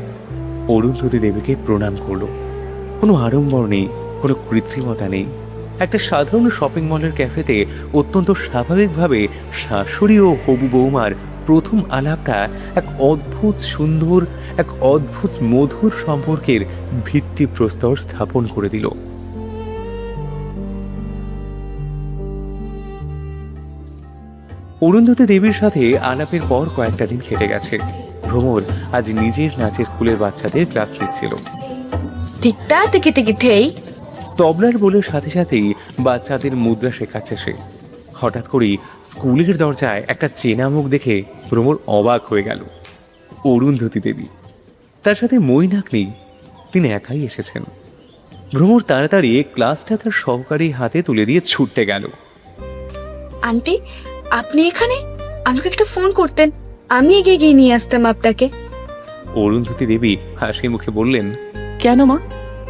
অরুন্ধতী দেবীকে প্রণাম করল। কোনো আড়ম্বর নেই, কোনো কৃত্রিমতা নেই। একটা সাধারণ শপিং মলের ক্যাফেতে অত্যন্ত স্বাভাবিকভাবে শাশুড়ি ও হবু বৌমার প্রথম আলাপটা এক অদ্ভুত সুন্দর, এক অদ্ভুত মধুর সম্পর্কের ভিত্তিপ্রস্তর স্থাপন করে দিল। অরুন্ধতী দেবীর সাথে আলাপের পর কয়েকটা দিন কেটে গেছে। ভ্রমর আজ নিজের নাচের স্কুলের বাচ্চাদের ক্লাস নিচ্ছিল। ঠিকটা টিকি টিকি ঠেই। তবলার বলে সাথে সাথেই বাচ্চাদের মুদ্রা শেখাচ্ছে সে। হঠাৎ করেই স্কুলের দরজায় একটা চেনা মুখ দেখে ভ্রমর অবাক হয়ে গেল। অরুন্ধতী দেবী, তার সাথে মৈনাক নেই, তিনি একাই এসেছেন। ভ্রমর তাড়াতাড়ি ক্লাসটা তার সহকারী হাতে তুলে দিয়ে ছুটতে গেল। আন্টি, আপনি এখানে? আমাকে একটা ফোন করতেন, আমি এগিয়ে গিয়ে নিয়ে আসতাম আপনাকে। অরুন্ধতী দেবী হাসি মুখে বললেন, কেন মা?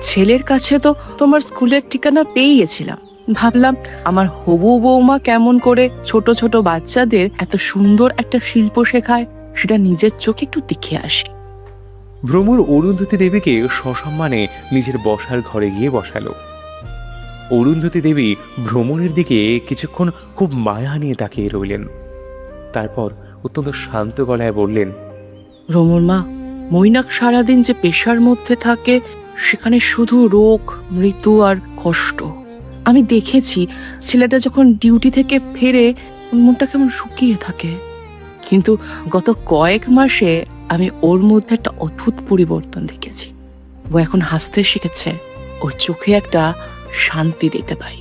ছেলের কাছে তো তোমার স্কুলের ঠিকানা পেয়ে গেছিলাম। ভাবলাম আমার হবু বৌমা কেমন করে ছোট ছোট বাচ্চাদের এত সুন্দর একটা শিল্প শেখায়, সেটা নিজের চোখে একটু দেখে আসি। ভ্রমর অরুন্ধতী দেবীকে সসম্মানে নিজের বসার ঘরে গিয়ে বসালো। অরুন্ধতী দেবী ভ্রমণের দিকে কিছুক্ষণ খুব মায়া নিয়ে তাকিয়ে রইলেন। তারপর অত্যন্ত শান্ত গলায় বললেন, ভ্রমর মা, মৈনাক সারাদিন যে পেশার মধ্যে থাকে সেখানে শুধু রোগ, মৃত্যু আর কষ্ট। আমি দেখেছি ছেলেটা যখন ডিউটি থেকে ফেরে মনটা কেমন শুকিয়ে থাকে, কিন্তু গত কয়েক মাসে আমি ওর মধ্যে একটা অদ্ভুত পরিবর্তন দেখেছি। ও এখন হাসতে শিখেছে, ওর চোখে একটা শান্তি দেখতে পাই।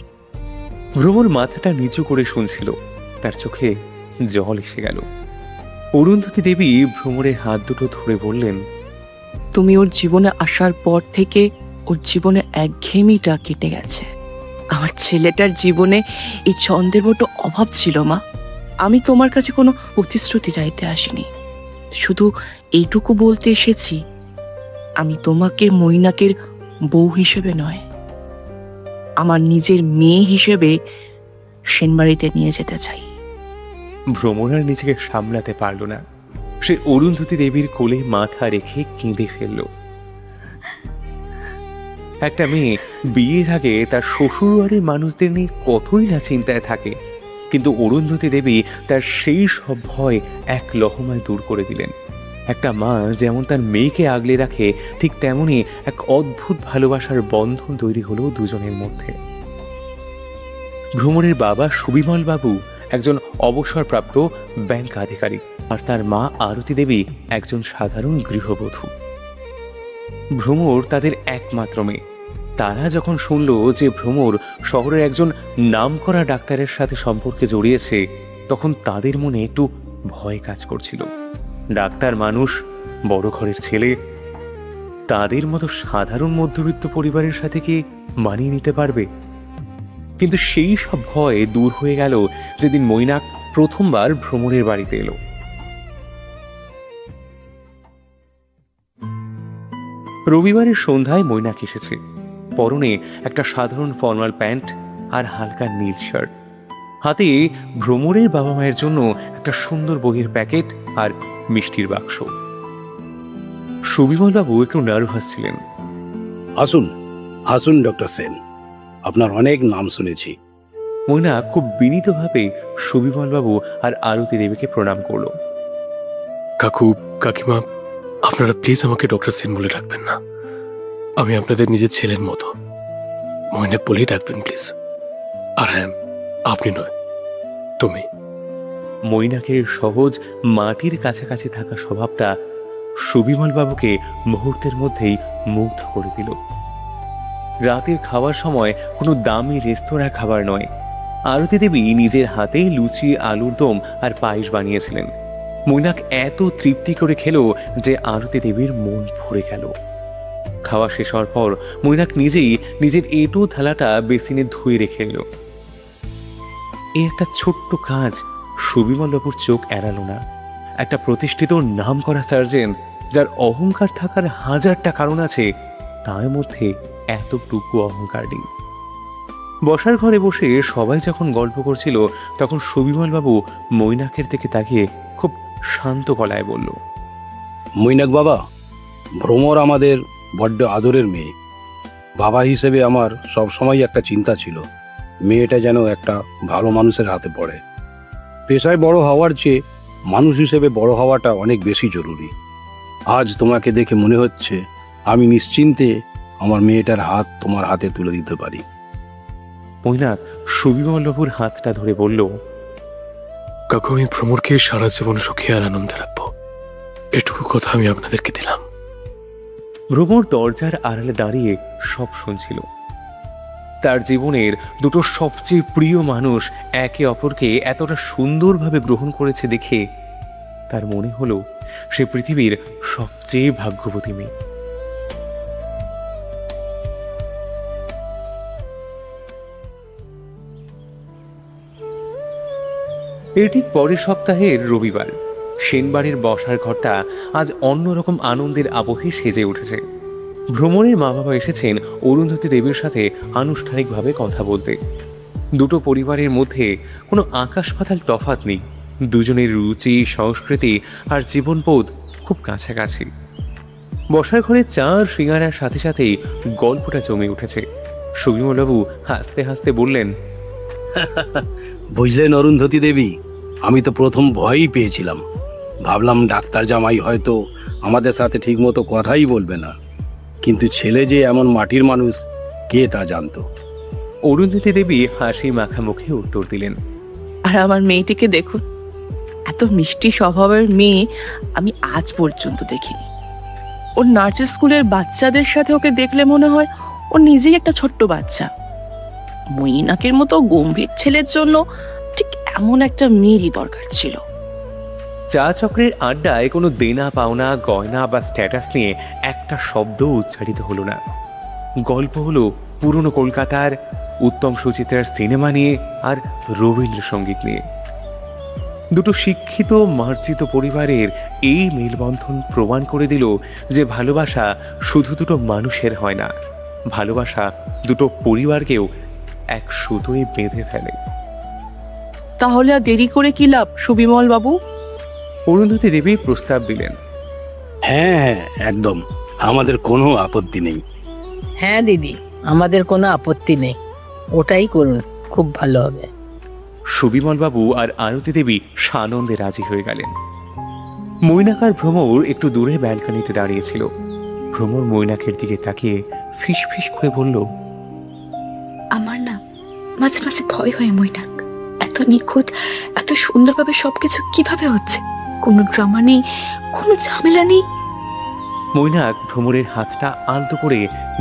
ভ্রমর মাথাটা নিচু করে শুনছিল, তার চোখে জল এসে গেল। অরুন্ধতী দেবী ভ্রমরের হাত দুটো ধরে বললেন, তুমি ওর জীবনে আসার পর থেকে ওর জীবনে একঘেয়েমিটা কেটে গেছে। আমার ছেলেটার জীবনে এই ছন্দের বড় অভাব ছিল মা। আমি তোমার কাছে কোনো প্রতিশ্রুতি চাইতে আসিনি, শুধু এইটুকু বলতে এসেছি, আমি তোমাকে মৈনাকের বউ হিসেবে নয়, আমার নিজের মেয়ে হিসেবে সেনবাড়িতে নিয়ে যেতে চাই। ভ্রমর আর নিজেকে সামলাতে পারল না। সে অরুন্ধতী দেবীর কোলে মাথা রেখে কেঁদে ফেলল। একটা মেয়ে বিয়ের আগে তার শ্বশুরবাড়ির মানুষদের নিয়ে কতই না চিন্তায় থাকে, কিন্তু অরুন্ধতী দেবী তার সেই সব ভয় এক লহমায় দূর করে দিলেন। একটা মা যেমন তার মেয়েকে আগলে রাখে, ঠিক তেমনই এক অদ্ভুত ভালোবাসার বন্ধন তৈরি হলো দুজনের মধ্যে। ভ্রমরের বাবা সুবিমল বাবু একজন অবসরপ্রাপ্ত ব্যাংক আধিকারিক, আর তার মা আরতি দেবী একজন সাধারণ গৃহবধূ। ভ্রমর তাদের একমাত্র মেয়ে। তারা যখন শুনল যে ভ্রমর শহরের একজন নামকরা ডাক্তারের সাথে সম্পর্কে জড়িয়েছে, তখন তাদের মনে একটু ভয় কাজ করছিল। ডাক্তার মানুষ, বড় ঘরের ছেলে, তাদের মতো সাধারণ মধ্যবিত্ত পরিবারের সাথে কি মানিয়ে নিতে পারবে? কিন্তু সেই সব ভয় দূর হয়ে গেল যেদিন মৈনাক প্রথমবার ভ্রমরের বাড়িতে এলো। রবিবারের সন্ধ্যায় মৈনাক এসেছে। পরনে একটা সাধারণ ফর্মাল প্যান্ট আর হালকা নীল শার্ট। হাতে ভ্রমরের বাবা মায়ের জন্য একটা সুন্দর বইয়ের প্যাকেট আর মিষ্টির বাক্স। সুবিমল বাবু একটু নার্ভাস ছিলেন। আসুন আসুন ডক্টর সেন, আপনার অনেক নাম শুনেছি। মৈনাক খুব বিনীতভাবে সুবিমল বাবু আর আরতি দেবীকে প্রণাম করলো। কাকু, কাকিমা, আপনারা প্লিজ আমাকে ডক্টর সেন বলে ডাকবেন না। আমি আপনাদের নিজের ছেলের মতো, মৈনাক বলেই ডাকবেন প্লিজ। আর হ্যাঁ, আপনি নয়, তুমি। মৈনাকের সহজ মাটির কাছাকাছি থাকা স্বভাবটা সুবিমল বাবুকে মুহূর্তের মধ্যেই মুগ্ধ করে দিল। রাতের খাওয়ার সময় কোনো দামি রেস্তোরাঁ খাবার নয়, আরতি দেবী নিজের হাতে লুচি, আলুর দম আর পায়েস বানিয়েছিলেন। মৈনাক এত তৃপ্তি করে খেলো যে আরতি দেবীর মন ভরে গেল। খাওয়া শেষ হওয়ার পর মৈনাক নিজেই নিজের এঁটো থালাটা বেসিনে ধুয়ে রেখে এলো। এই একটা ছোট্ট কাজ সুবিমল বাবুর চোখ এড়ালো না। একটা প্রতিষ্ঠিত নামকরা সার্জন, যার অহংকার থাকার হাজারটা কারণ আছে, তার মধ্যে এতটুকু অহংকার নেই। বসার ঘরে বসে সবাই যখন গল্প করছিল, তখন সুবিমল বাবু মৈনাকের দিকে তাকিয়ে খুব শান্ত গলায় বলল, মৈনাক বাবা, ভ্রমর আমাদের বড্ড আদরের মেয়ে। বাবা হিসেবে আমার সব সময় একটা চিন্তা ছিল, মেয়েটা যেন একটা ভালো মানুষের হাতে পড়ে। পেশায় বড় হওয়ার চেয়ে মানুষ হিসেবে বড় হওয়াটা অনেক বেশি জরুরি। আজ তোমাকে দেখে মনে হচ্ছে আমি নিশ্চিন্তে আমার মেয়েটার হাত তোমার হাতে তুলে দিতে পারি। মৈনাক সুবিমল বাবুর হাতটা ধরে বলল, কাকু, আমি ভ্রমরকে সারা জীবন সুখী আর আনন্দে রাখবো, এটুকু কথা আমি আপনাদেরকে দিলাম। ভ্রমর দরজার আড়ালে দাঁড়িয়ে সব শুনছিল। তার জীবনের দুটো সবচেয়ে প্রিয় মানুষ একে অপরকে এতটা সুন্দরভাবে গ্রহণ করেছে দেখে তার মনে হলো সে পৃথিবীর সবচেয়ে ভাগ্যবতী মেয়ে। এর ঠিক পরের সপ্তাহের রবিবার। সেনবাড়ির বসার ঘরটা আজ অন্যরকম আনন্দের আবহে সেজে উঠেছে। ভ্রমণের মা বাবা এসেছেন অরুন্ধতী দেবীর সাথে আনুষ্ঠানিকভাবে কথা বলতে। দুটো পরিবারের মধ্যে কোনো আকাশ পাতাল তফাৎ নেই। দুজনের রুচি, সংস্কৃতি আর জীবনবোধ খুব কাছাকাছি। বসার ঘরে চা আর সিঙ্গারার সাথে সাথেই গল্পটা জমে উঠেছে। সুবিমলবাবু হাসতে হাসতে বললেন, বুঝলেন অরুন্ধতী দেবী, আমি তো প্রথম ভয়ই পেয়েছিলাম। ভাবলাম ডাক্তার জামাই হয়তো আমাদের সাথে ঠিকমতো কথাই বলবে না, কিন্তু ছেলে যে এমন মাটির মানুষ কে তা জানতো। অরুন্ধতী দেবী হাসি মাখা মুখে উত্তর দিলেন, আর আমার মেয়েটিকে দেখুন, এত মিষ্টি স্বভাবের মেয়ে আমি আজ পর্যন্ত দেখিনি। ওর নার্সারি স্কুলের বাচ্চাদের সাথে ওকে দেখলে মনে হয় ও নিজেই একটা ছোট্ট বাচ্চা। মইনাকের মতো গম্ভীর ছেলের জন্য ঠিক এমন একটা মেয়েরই দরকার ছিল। চা চক্রের আড্ডায় কোনো দেনা পাওনা, গয়না বা স্ট্যাটাস নিয়ে একটা শব্দ উচ্চারিত হলো না। গল্প হলো পুরনো কলকাতার, উত্তম সুচিত্রার সিনেমা নিয়ে আর রবীন্দ্রসঙ্গীত নিয়ে। দুটো শিক্ষিত মার্জিত পরিবারের এই মেলবন্ধন প্রমাণ করে দিল যে ভালোবাসা শুধু দুটো মানুষের হয় না, ভালোবাসা দুটো পরিবারকেও এক সুতোয় বেঁধে ফেলে। তাহলে আর দেরি করে কি লাভ সুবিমল বাবু? অরুন্ধতী দেবী প্রস্তাব দিলেন। হ্যাঁ হ্যাঁ, একদম, আমাদের কোনো আপত্তি নেই। হ্যাঁ দিদি, আমাদের কোনো আপত্তি নেই, ওটাই করুন, খুব ভালো হবে। সুবিমলবাবু আর আরতি দেবী সানন্দে রাজি হয়ে গেলেন। মৈনাক আর ভ্রমর একটু দূরে ব্যালকনিতে দাঁড়িয়েছিল। ভ্রমর মৈনাকের দিকে তাকিয়ে ফিস ফিস করে বলল, আমার না মাঝে মাঝে ভয় হয় মৈনাক। এত নিখুঁত, এত সুন্দরভাবে সবকিছু কিভাবে হচ্ছে, কোনো ড্রামা নেই, কোনো ঝামেলা নেই। মৈনাক ভ্রমরের হাতটা আলতো করে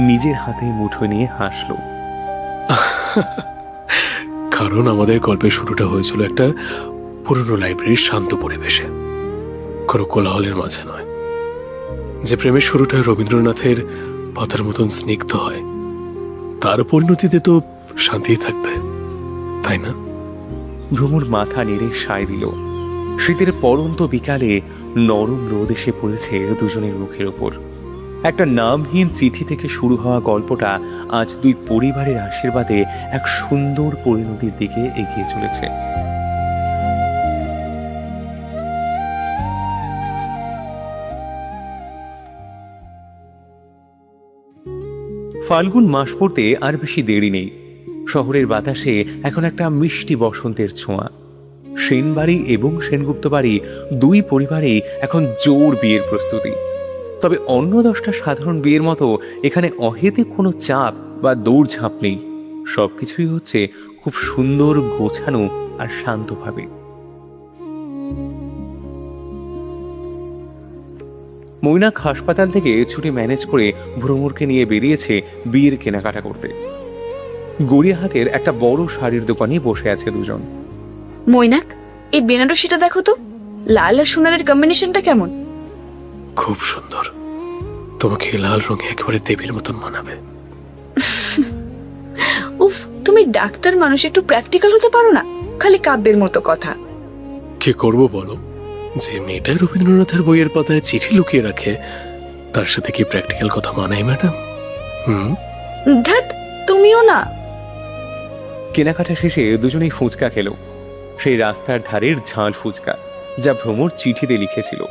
নিজের হাতে মুঠো নিয়ে হাসল। কারণ আমাদের গল্পের শুরুটা হয়েছিল একটা পুরনো লাইব্রেরির শান্ত পরিবেশে, কোনো কোলাহলের মাঝে নয়। যে প্রেমের শুরুটা রবীন্দ্রনাথের পাতার মতন স্নিগ্ধ হয়, তার পরিণতিতে তো শান্তিই থাকবে, তাই না? ভ্রমর মাথা নেড়ে সায় দিল। শীতের পড়ন্ত বিকালে নরম রোদ এসে পড়েছে দুজনের মুখের ওপর। একটা নামহীন চিঠি থেকে শুরু হওয়া গল্পটা আজ দুই পরিবারের আশীর্বাদে এক সুন্দর পরিণতির দিকে এগিয়ে চলেছে। ফাল্গুন মাস পড়তে আর বেশি দেরি নেই। শহরের বাতাসে এখন একটা মিষ্টি বসন্তের ছোঁয়া। সেনবাড়ি এবং সেনগুপ্ত বাড়ি দুই পরিবারেই এখন জোর বিয়ের প্রস্তুতি। তবে অন্য 10টা সাধারণ বিয়ের মতো এখানে অহেতুক কোনো চাপ বা দৌড়ঝাঁপ নেই। সবকিছুই হচ্ছে খুব সুন্দর, গোছানো আর শান্তভাবে। মৈনাক হাসপাতাল থেকে ছুটি ম্যানেজ করে ভ্রমরকে নিয়ে বেরিয়েছে বিয়ের কেনাকাটা করতে। গড়িয়াহাটের একটা বড় শাড়ির দোকানে বসে আছে দুজন। মৈনাক, এই বেনারসিটা দেখো তো, লাল আর সোনারের কম্বিনেশনটা কেমন? খুব সুন্দর, তোমাকে লাল রঙে একেবারে দেবীর মতন মানাবে। উফ, তুমি ডাক্তার মানুষ, একটু প্র্যাকটিক্যাল হতে পারো না? খালি কাব্যের মতো কথা। কি করব বলো, যে মেয়েটা রবীন্দ্রনাথের বইয়ের পাতায় চিঠি লুকিয়ে রাখে, তার সাথে কি প্র্যাকটিক্যাল কথা মানায় ম্যাডাম? ধ্যাত, তুমিও না। কেনাকাটা শেষে দুজনেই ফুচকা খেলো। সেই রাস্তার ধারের ঝাল ফুচকা, যা ভ্রমর চিঠিতে লিখেছিল।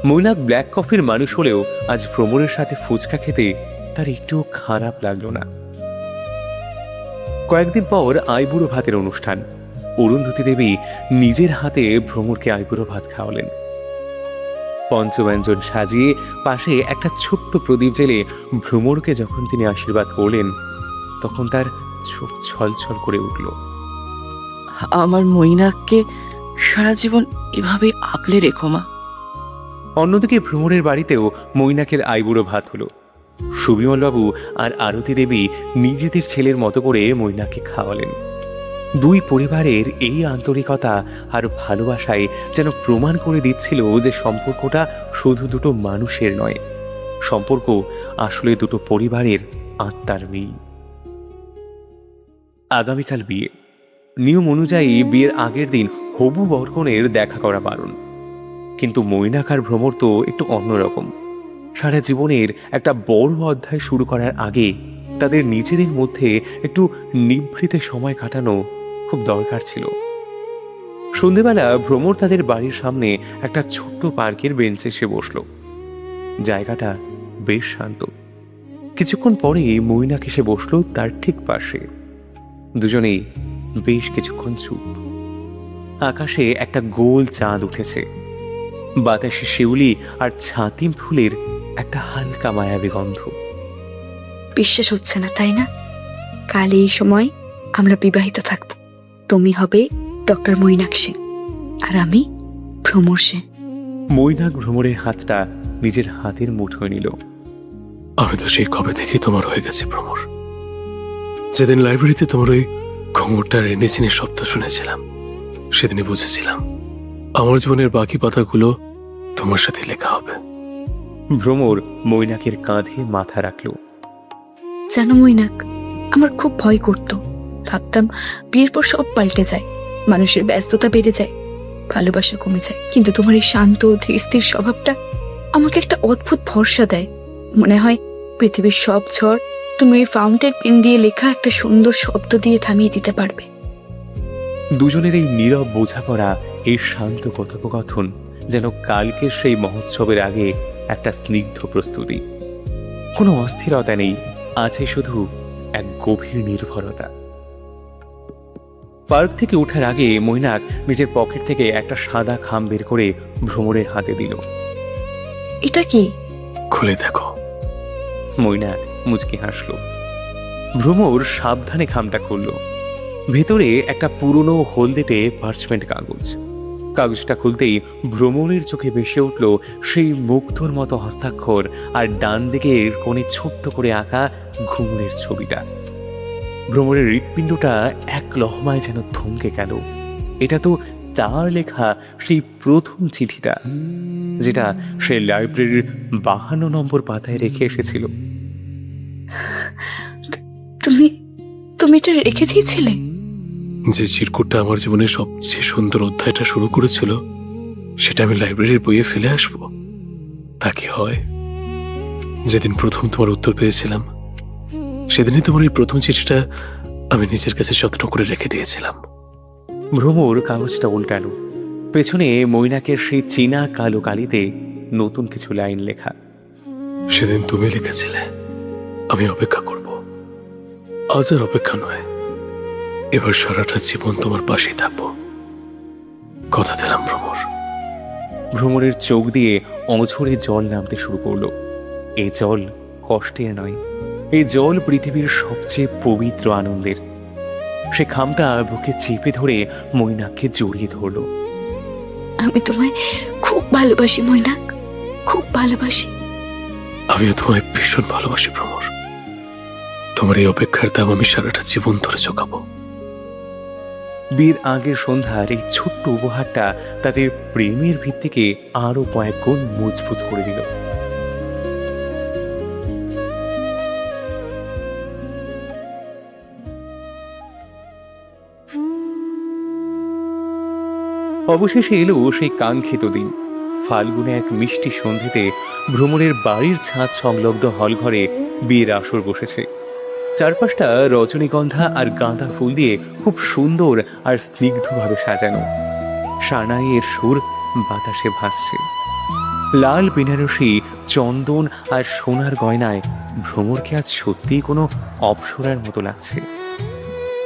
মৈনাক ব্ল্যাক কফির মানুষ হলেও আজ ভ্রমরের সাথে ফুচকা খেতে তার একটু খারাপ লাগলো না। কয়েকদিন পর আইবুড়ো ভাতের অনুষ্ঠান। অরুন্ধতী দেবী নিজের হাতে ভ্রমরকে আইবুড়ো ভাত খাওয়ালেন। পঞ্চব্যঞ্জন সাজিয়ে পাশে একটা ছোট্ট প্রদীপ জেলে ভ্রমরকে যখন তিনি আশীর্বাদ করলেন, তখন তার চোখ ছলছল করে উঠল। আমার মইনাককে সারা জীবন এভাবে আগলে রেখো মা। অন্যদিকে ভ্রমরের বাড়িতেও মৈনাকের আইবুড়ো ভাত হলো। সুবিমলবাবু আর আরতি দেবী নিজেদের ছেলের মতো করে মৈনাককে খাওয়ালেন। দুই পরিবারের এই আন্তরিকতা আর ভালোবাসায় যেন প্রমাণ করে দিচ্ছিল যে সম্পর্কটা শুধু দুটো মানুষের নয়, সম্পর্ক আসলে দুটো পরিবারের আত্মার মিল। আগামীকাল বিয়ে। নিয়ম অনুযায়ী বিয়ের আগের দিন হবু বরকনের দেখা করা বারণ, কিন্তু মৈনাক আর ভ্রমর তো একটু অন্যরকম। সারা জীবনের একটা বড় অধ্যায় শুরু করার আগে তাদের নিজেদের মধ্যে একটু নিভৃতে সময় কাটানো খুব দরকার ছিল। সন্ধেবেলা ভ্রমর তাদের বাড়ির সামনে একটা ছোট্ট পার্কের বেঞ্চে এসে বসল। জায়গাটা বেশ শান্ত। কিছুক্ষণ পরেই মৈনাক এসে বসলো তার ঠিক পাশে। দুজনেই বেশ কিছুক্ষণ চুপ। আকাশে একটা গোল চাঁদ উঠেছে, বাতাসে শিউলি আর ছাতিম ফুলের একটা হালকা মায়াবী গন্ধ। বিশ্বাস হচ্ছে না তাই না? কাল এই সময় আমরা বিবাহিত থাকব। তুমি হবে ডক্টর মৈনাক সেন আর আমি ভ্রমর সেন। মৈনাক ভ্রমরের হাতটা নিজের হাতের মুঠোয় নিল। আমি তো সেই কবে থেকেই তোমার হয়ে গেছি ভ্রমর। যেদিন লাইব্রেরিতে তোমার ওই ঘুঙুরটা রেনেসিনের শব্দ শুনেছিলাম, সেদিনই বুঝেছিলাম আমার জীবনের বাকি পাতাগুলো তোমার সাথে লেখা হবে। ভ্রমর মৈনাকের কাঁধে মাথা রাখল। জানো মৈনাক, আমার খুব ভয় করত। ভাবতাম বিয়ের পর সব পাল্টে যায়, মানুষের ব্যস্ততা বেড়ে যায়, ভালোবাসা কমে যায়। কিন্তু তোমার এই শান্ত ধীর স্থির স্বভাবটা আমাকে একটা অদ্ভুত ভরসা দেয়। মনে হয় পৃথিবীর সব ঝড় তুমি ওই ফাউন্টেন পেন দিয়ে লেখা একটা সুন্দর শব্দ দিয়ে থামিয়ে দিতে পারবে। দুজনের এই নীরব বোঝাপড়া, এই শান্ত কথোপকথন যেন কালকের সেই মহোৎসবের আগে একটা স্নিগ্ধ প্রস্তুতি। কোনো অস্থিরতা নেই, আছে শুধু এক গভীর নির্ভরতা। পার্ক থেকে ওঠার আগে মৈনাক নিজের পকেট থেকে একটা সাদা খাম বের করে ভ্রমরের হাতে দিল। এটা কি? খুলে দেখো। মৈনাক মুচকি হাসল। ভ্রমর সাবধানে খামটা খুলল। ভেতরে একটা পুরনো হলদেটে পার্চমেন্ট কাগজ। কাগজটা খুলতেই ভ্রমরের চোখে ভেসে উঠল সেই মুগ্ধর মতো হস্তাক্ষর আর ডান দিকের কোণে ছোট্ট করে আঁকা ঘুঙুরের ছবিটা। ভ্রমরের হৃৎপিণ্ডটা এক লহমায় যেন থমকে গেল। এটা তো তার লেখা সেই প্রথম চিঠিটা, যেটা সে লাইব্রেরির 52 নম্বর পাতায় রেখে এসেছিল। তুমি তুমি এটা রেখে দিয়েছিলে? যে চিরকুটটা আমার জীবনের সবচেয়ে সুন্দর অধ্যায়টা শুরু করেছিল, সেটা আমি লাইব্রেরির বইয়ে ফেলে আসবো? তা কি হয়? যেদিন প্রথম তোমার উত্তর পেয়েছিলাম, সেদিনই তোমার এই প্রথম চিঠিটা আমি নিজের কাছে যত্ন করে রেখে দিয়েছিলাম। ভ্রমর কাগজটা উল্টালো। পেছনে মৈনাকের সেই চীনা কালো কালিতে নতুন কিছু লাইন লেখা। সেদিন তুমি লিখেছিলে, আমি অপেক্ষা করব। আজ আর অপেক্ষা নয়, এবার সারাটা জীবন তোমার পাশেই থাকবো। কথা দিলাম ভ্রমর। ভ্রমরের চোখ দিয়ে অঝরে জল নামতে শুরু করলো। এই জল কষ্টের নয়, এই জল পৃথিবীর সবচেয়ে পবিত্র আনন্দের। সে খামটা বুকে চেপে ধরে মৈনাককে জড়িয়ে ধরল। আমি তোমায় খুব ভালোবাসি মৈনাক, খুব ভালোবাসি। আমিও তোমায় ভীষণ ভালোবাসি ভ্রমর। তোমার এই অপেক্ষার দাম আমি সারাটা জীবন ধরে চোকাবো। বিয়ের আগের সন্ধ্যার এই ছোট্ট উপহারটা তাদের প্রেমের ভিত্তিকে আরো কয়েক গুণ মজবুত করে দিল। অবশেষে এলো সেই কাঙ্ক্ষিত দিন। ফাল্গুনে এক মিষ্টি সন্ধ্যেতে ভ্রমরের বাড়ির ছাদ সংলগ্ন হলঘরে বিয়ের আসর বসেছে। চারপাশটা রজনীগন্ধা আর গাঁদা ফুল দিয়ে খুব সুন্দর আর স্নিগ্ধভাবে সাজানো। সানাইয়ের সুর বাতাসে ভাসছে। লাল বেনারসি, চন্দন আর সোনার গয়নায় ভ্রমরকে আজ সত্যিই কোনো অপ্সরার মতো লাগছে।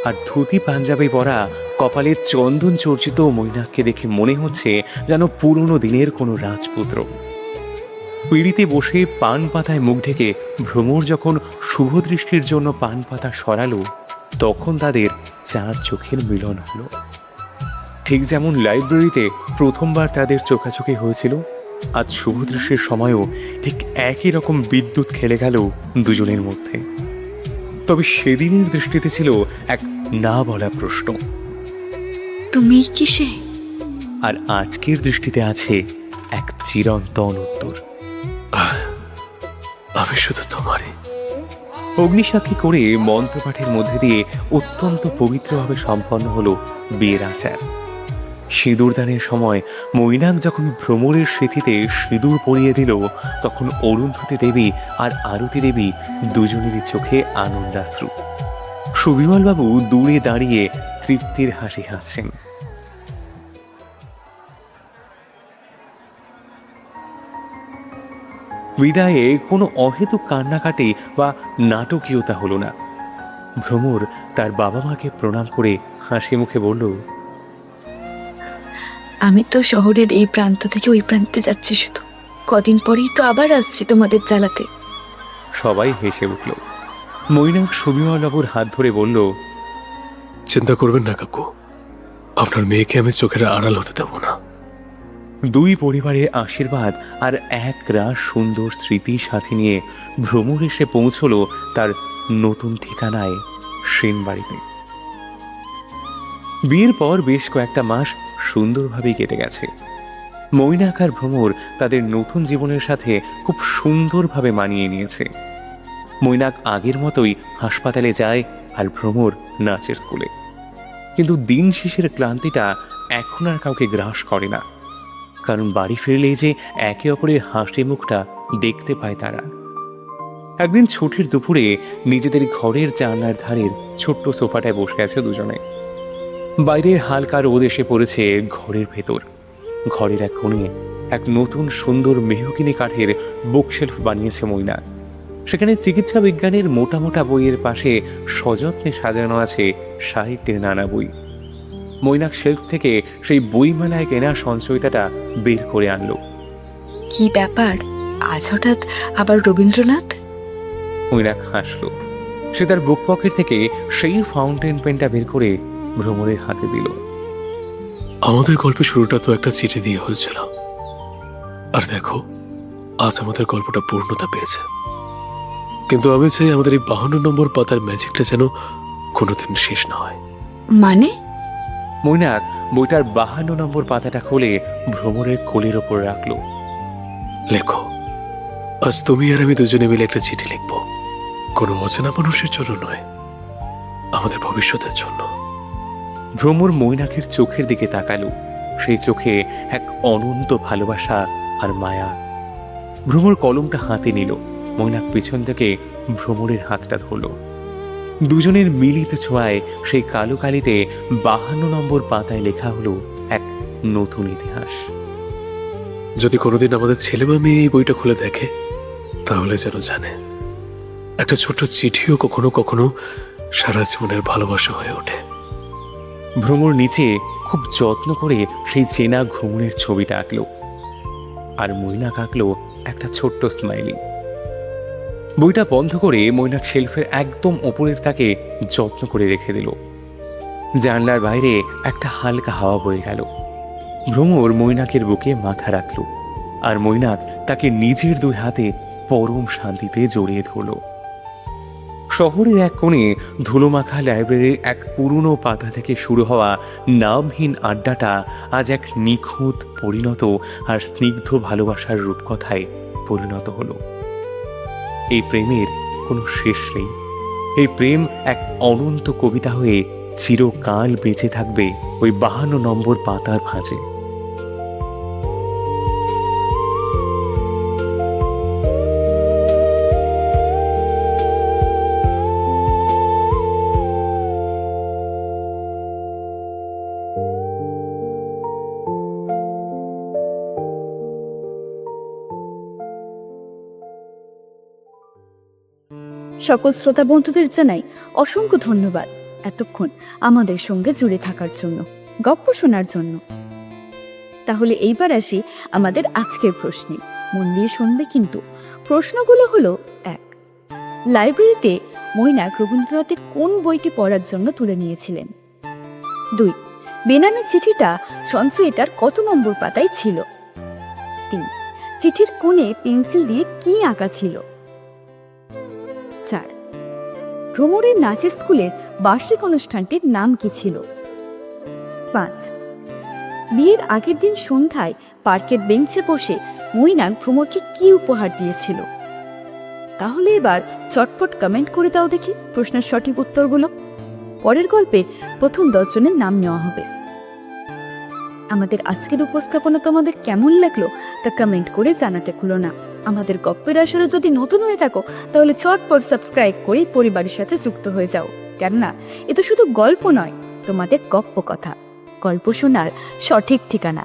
আর ধুতি পাঞ্জাবি পরা, কপালে চন্দন চর্চিত মৈনাককে দেখে মনে হচ্ছে যেন পুরনো দিনের কোনো রাজপুত্র। পিড়িতে বসে পান পাতায় মুখ ঢেকে ভ্রমর যখন শুভ দৃষ্টির জন্য পান পাতা সরালো, তখন তাদের চার চোখের মিলন হলো। ঠিক যেমন লাইব্রেরিতে প্রথমবার তাদের চোখাচোখি হয়েছিল, আজ শুভ দৃষ্টির সময়ও ঠিক একই রকম বিদ্যুৎ খেলে গেল দুজনের মধ্যে। তবে সেদিনের দৃষ্টিতে ছিল এক না বলা প্রশ্ন, তুমি কি সে? আর আজকের দৃষ্টিতে আছে এক চিরন্তন উত্তর, আমি শুধু তোমারই। অগ্নিসাক্ষী করে মন্ত্রপাঠের মধ্যে দিয়ে অত্যন্ত পবিত্রভাবে সম্পন্ন হলো বিয়ের আচার। সিঁদুরদানের সময় মৈনাক যখন ভ্রমরের স্মৃতিতে সিঁদুর পরিয়ে দিল, তখন অরুন্ধতী দেবী আর আরতি দেবী দুজনেরই চোখে আনন্দাশ্রু। সুবিমলবাবু দূরে দাঁড়িয়ে তৃপ্তির হাসি হাসছেন। বিদায়ে কোনো অহেতুক কান্নাকাটি বা নাটকীয়তা হলো না। ভ্রমর তার বাবা মাকে প্রণাম করে হাসি মুখে বলল, আমি তো শহরের এই প্রান্ত থেকে ওই প্রান্তে যাচ্ছি, শুধু কদিন পরেই তো আবার আসছি তোমাদের জ্বালাতে। সবাই হেসে উঠল। মৈনাক সুবিমলবাবুর হাত ধরে বলল, চিন্তা করবেন না কাকু, আপনার মেয়েকে আমি চোখের আড়াল হতে দেব না। দুই পরিবারের আশীর্বাদ আর এক রাস সুন্দর স্মৃতির সাথে নিয়ে ভ্রমর এসে পৌঁছল তার নতুন ঠিকানায়, সেনবাড়িতে। বিয়ের পর বেশ কয়েকটা মাস সুন্দরভাবেই কেটে গেছে। মৈনাক আর ভ্রমর তাদের নতুন জীবনের সাথে খুব সুন্দরভাবে মানিয়ে নিয়েছে। মৈনাক আগের মতোই হাসপাতালে যায় আর ভ্রমর নাচের স্কুলে। কিন্তু দিন শেষের ক্লান্তিটা এখন আর কাউকে গ্রাস করে না, কারণ বাড়ি ফিরলেই যে একে অপরের হাসি মুখটা দেখতে পায় তারা। একদিন ছুটির দুপুরে নিজেদের ঘরের জানলার ধারের ছোট্ট সোফাটায় বসে আছে দুজনে। বাইরের হালকা রোদ এসে পড়েছে ঘরের ভেতর। ঘরের এক কোণে এক নতুন সুন্দর মেহগিনি কাঠের বুকশেলফ বানিয়েছে মৈনাক। সেখানে চিকিৎসা বিজ্ঞানের মোটা মোটা বইয়ের পাশে সযত্নে সাজানো আছে সাহিত্যের নানা বই। মৈনাক শেলফ থেকে সেই বইমেলায় কেনা সঞ্চয়িতাটা বের করে আনলো। কি ব্যাপার, আজ হঠাৎ আবার রবীন্দ্রনাথ? মৈনাক হাসল। সে তার বুক পকেট থেকে সেই ফাউন্টেন পেনটা বের করে ভ্রমরের হাতে দিল। আমাদের গল্পের শুরুটা তো একটা চিঠি দিয়ে হয়েছিল, আর দেখো আজ আমাদের গল্পটা পূর্ণতা পেয়েছে। কিন্তু আমি চাই আমাদের এই 52 নম্বর পাতার ম্যাজিকটা যেন কোনোদিন শেষ না হয়। মানে? মৈনাক বইটার 52 নম্বর পাতাটা খুলে ভ্রমরের কোলের ওপর রাখলো। লেখো, আজ তুমি আর আমি দুজনে মিলে একটা চিঠি লিখবো, কোনো অচেনা মানুষের জন্য নয়, আমাদের ভবিষ্যতের জন্য। ভ্রমর মৈনাকের চোখের দিকে তাকালো। সেই চোখে এক অনন্ত ভালোবাসা আর মায়া। ভ্রমর কলমটা হাতে নিল। মৈনাক পিছন থেকে ভ্রমরের হাতটা ধরল। দুজনের মিলিত ছোঁয়ায় সেই কালো কালিতে 52 নম্বর পাতায় লেখা হলো এক নতুন ইতিহাস। যদি কোনোদিন আমাদের ছেলে বা মেয়ে এই বইটা খুলে দেখে, তাহলে যেন জানে একটা ছোট্ট চিঠিও কখনো কখনো সারা জীবনের ভালোবাসা হয়ে ওঠে। ভ্রমর নিচে খুব যত্ন করে সেই চেনা ঘুমনের ছবিটা আঁকলো, আর মৈনাক আঁকলো একটা ছোট্ট স্মাইলি। বইটা বন্ধ করে মৈনাক শেলফের একদম ওপরের তাকে যত্ন করে রেখে দিল। জানলার বাইরে একটা হালকা হাওয়া বয়ে গেল। ভ্রমর মৈনাকের বুকে মাথা রাখল, আর মৈনাক তাকে নিজের দুই হাতে পরম শান্তিতে জড়িয়ে ধরল। শহরের এক কোণে ধুলোমাখা লাইব্রেরির এক পুরনো পাতা থেকে শুরু হওয়া নামহীন আড্ডাটা আজ এক নিখুঁত, পরিণত আর স্নিগ্ধ ভালোবাসার রূপকথায় পরিণত হলো। এই প্রেমের কোনো শেষ নেই। এই প্রেম এক অনন্ত কবিতা হয়ে চিরকাল বেঁচে থাকবে ওই 52 নম্বর পাতার ভাঁজে। সকল শ্রোতা বন্ধুদের জানাই অসংখ্য ধন্যবাদ এতক্ষণ আমাদের সঙ্গে জুড়ে থাকার জন্য, গল্প শোনার জন্য। তাহলে এইবার আসি আমাদের আজকের প্রশ্নে। মন দিয়ে শুনবে কিন্তু। প্রশ্নগুলো হলো: 1. লাইব্রেরিতে মৈনাক রবীন্দ্রনাথের কোন বইটি পড়ার জন্য তুলে নিয়েছিলেন? 2. বেনামী চিঠিটা সঞ্চয়িতার কত নম্বর পাতায় ছিল? 3. চিঠির কোণে পেন্সিল দিয়ে কি আঁকা ছিল? 4. ভ্রমরের নাচের স্কুলের বার্ষিক অনুষ্ঠানটির নাম কি ছিল? 5. বিয়ের আগের দিন সন্ধ্যায় পার্কের বেঞ্চে বসে মৈনাক ভ্রমরকে কি উপহার দিয়েছিল? তাহলে এবার চটপট কমেন্ট করে দাও দেখি প্রশ্নের সঠিক উত্তরগুলো। পরের গল্পে প্রথম 10 জনের নাম নেওয়া হবে। আমাদের আজকের উপস্থাপনা তোমাদের কেমন লাগলো তা কমেন্ট করে জানাতে ভুলো না। আমাদের গল্পের আসরে যদি নতুন হয়ে থাকো তাহলে চটপট সাবস্ক্রাইব করে পরিবারের সাথে যুক্ত হয়ে যাও, কেননা এ তো শুধু গল্প নয়, তোমাদের গপ্প কথা, গল্প শোনার সঠিক ঠিকানা।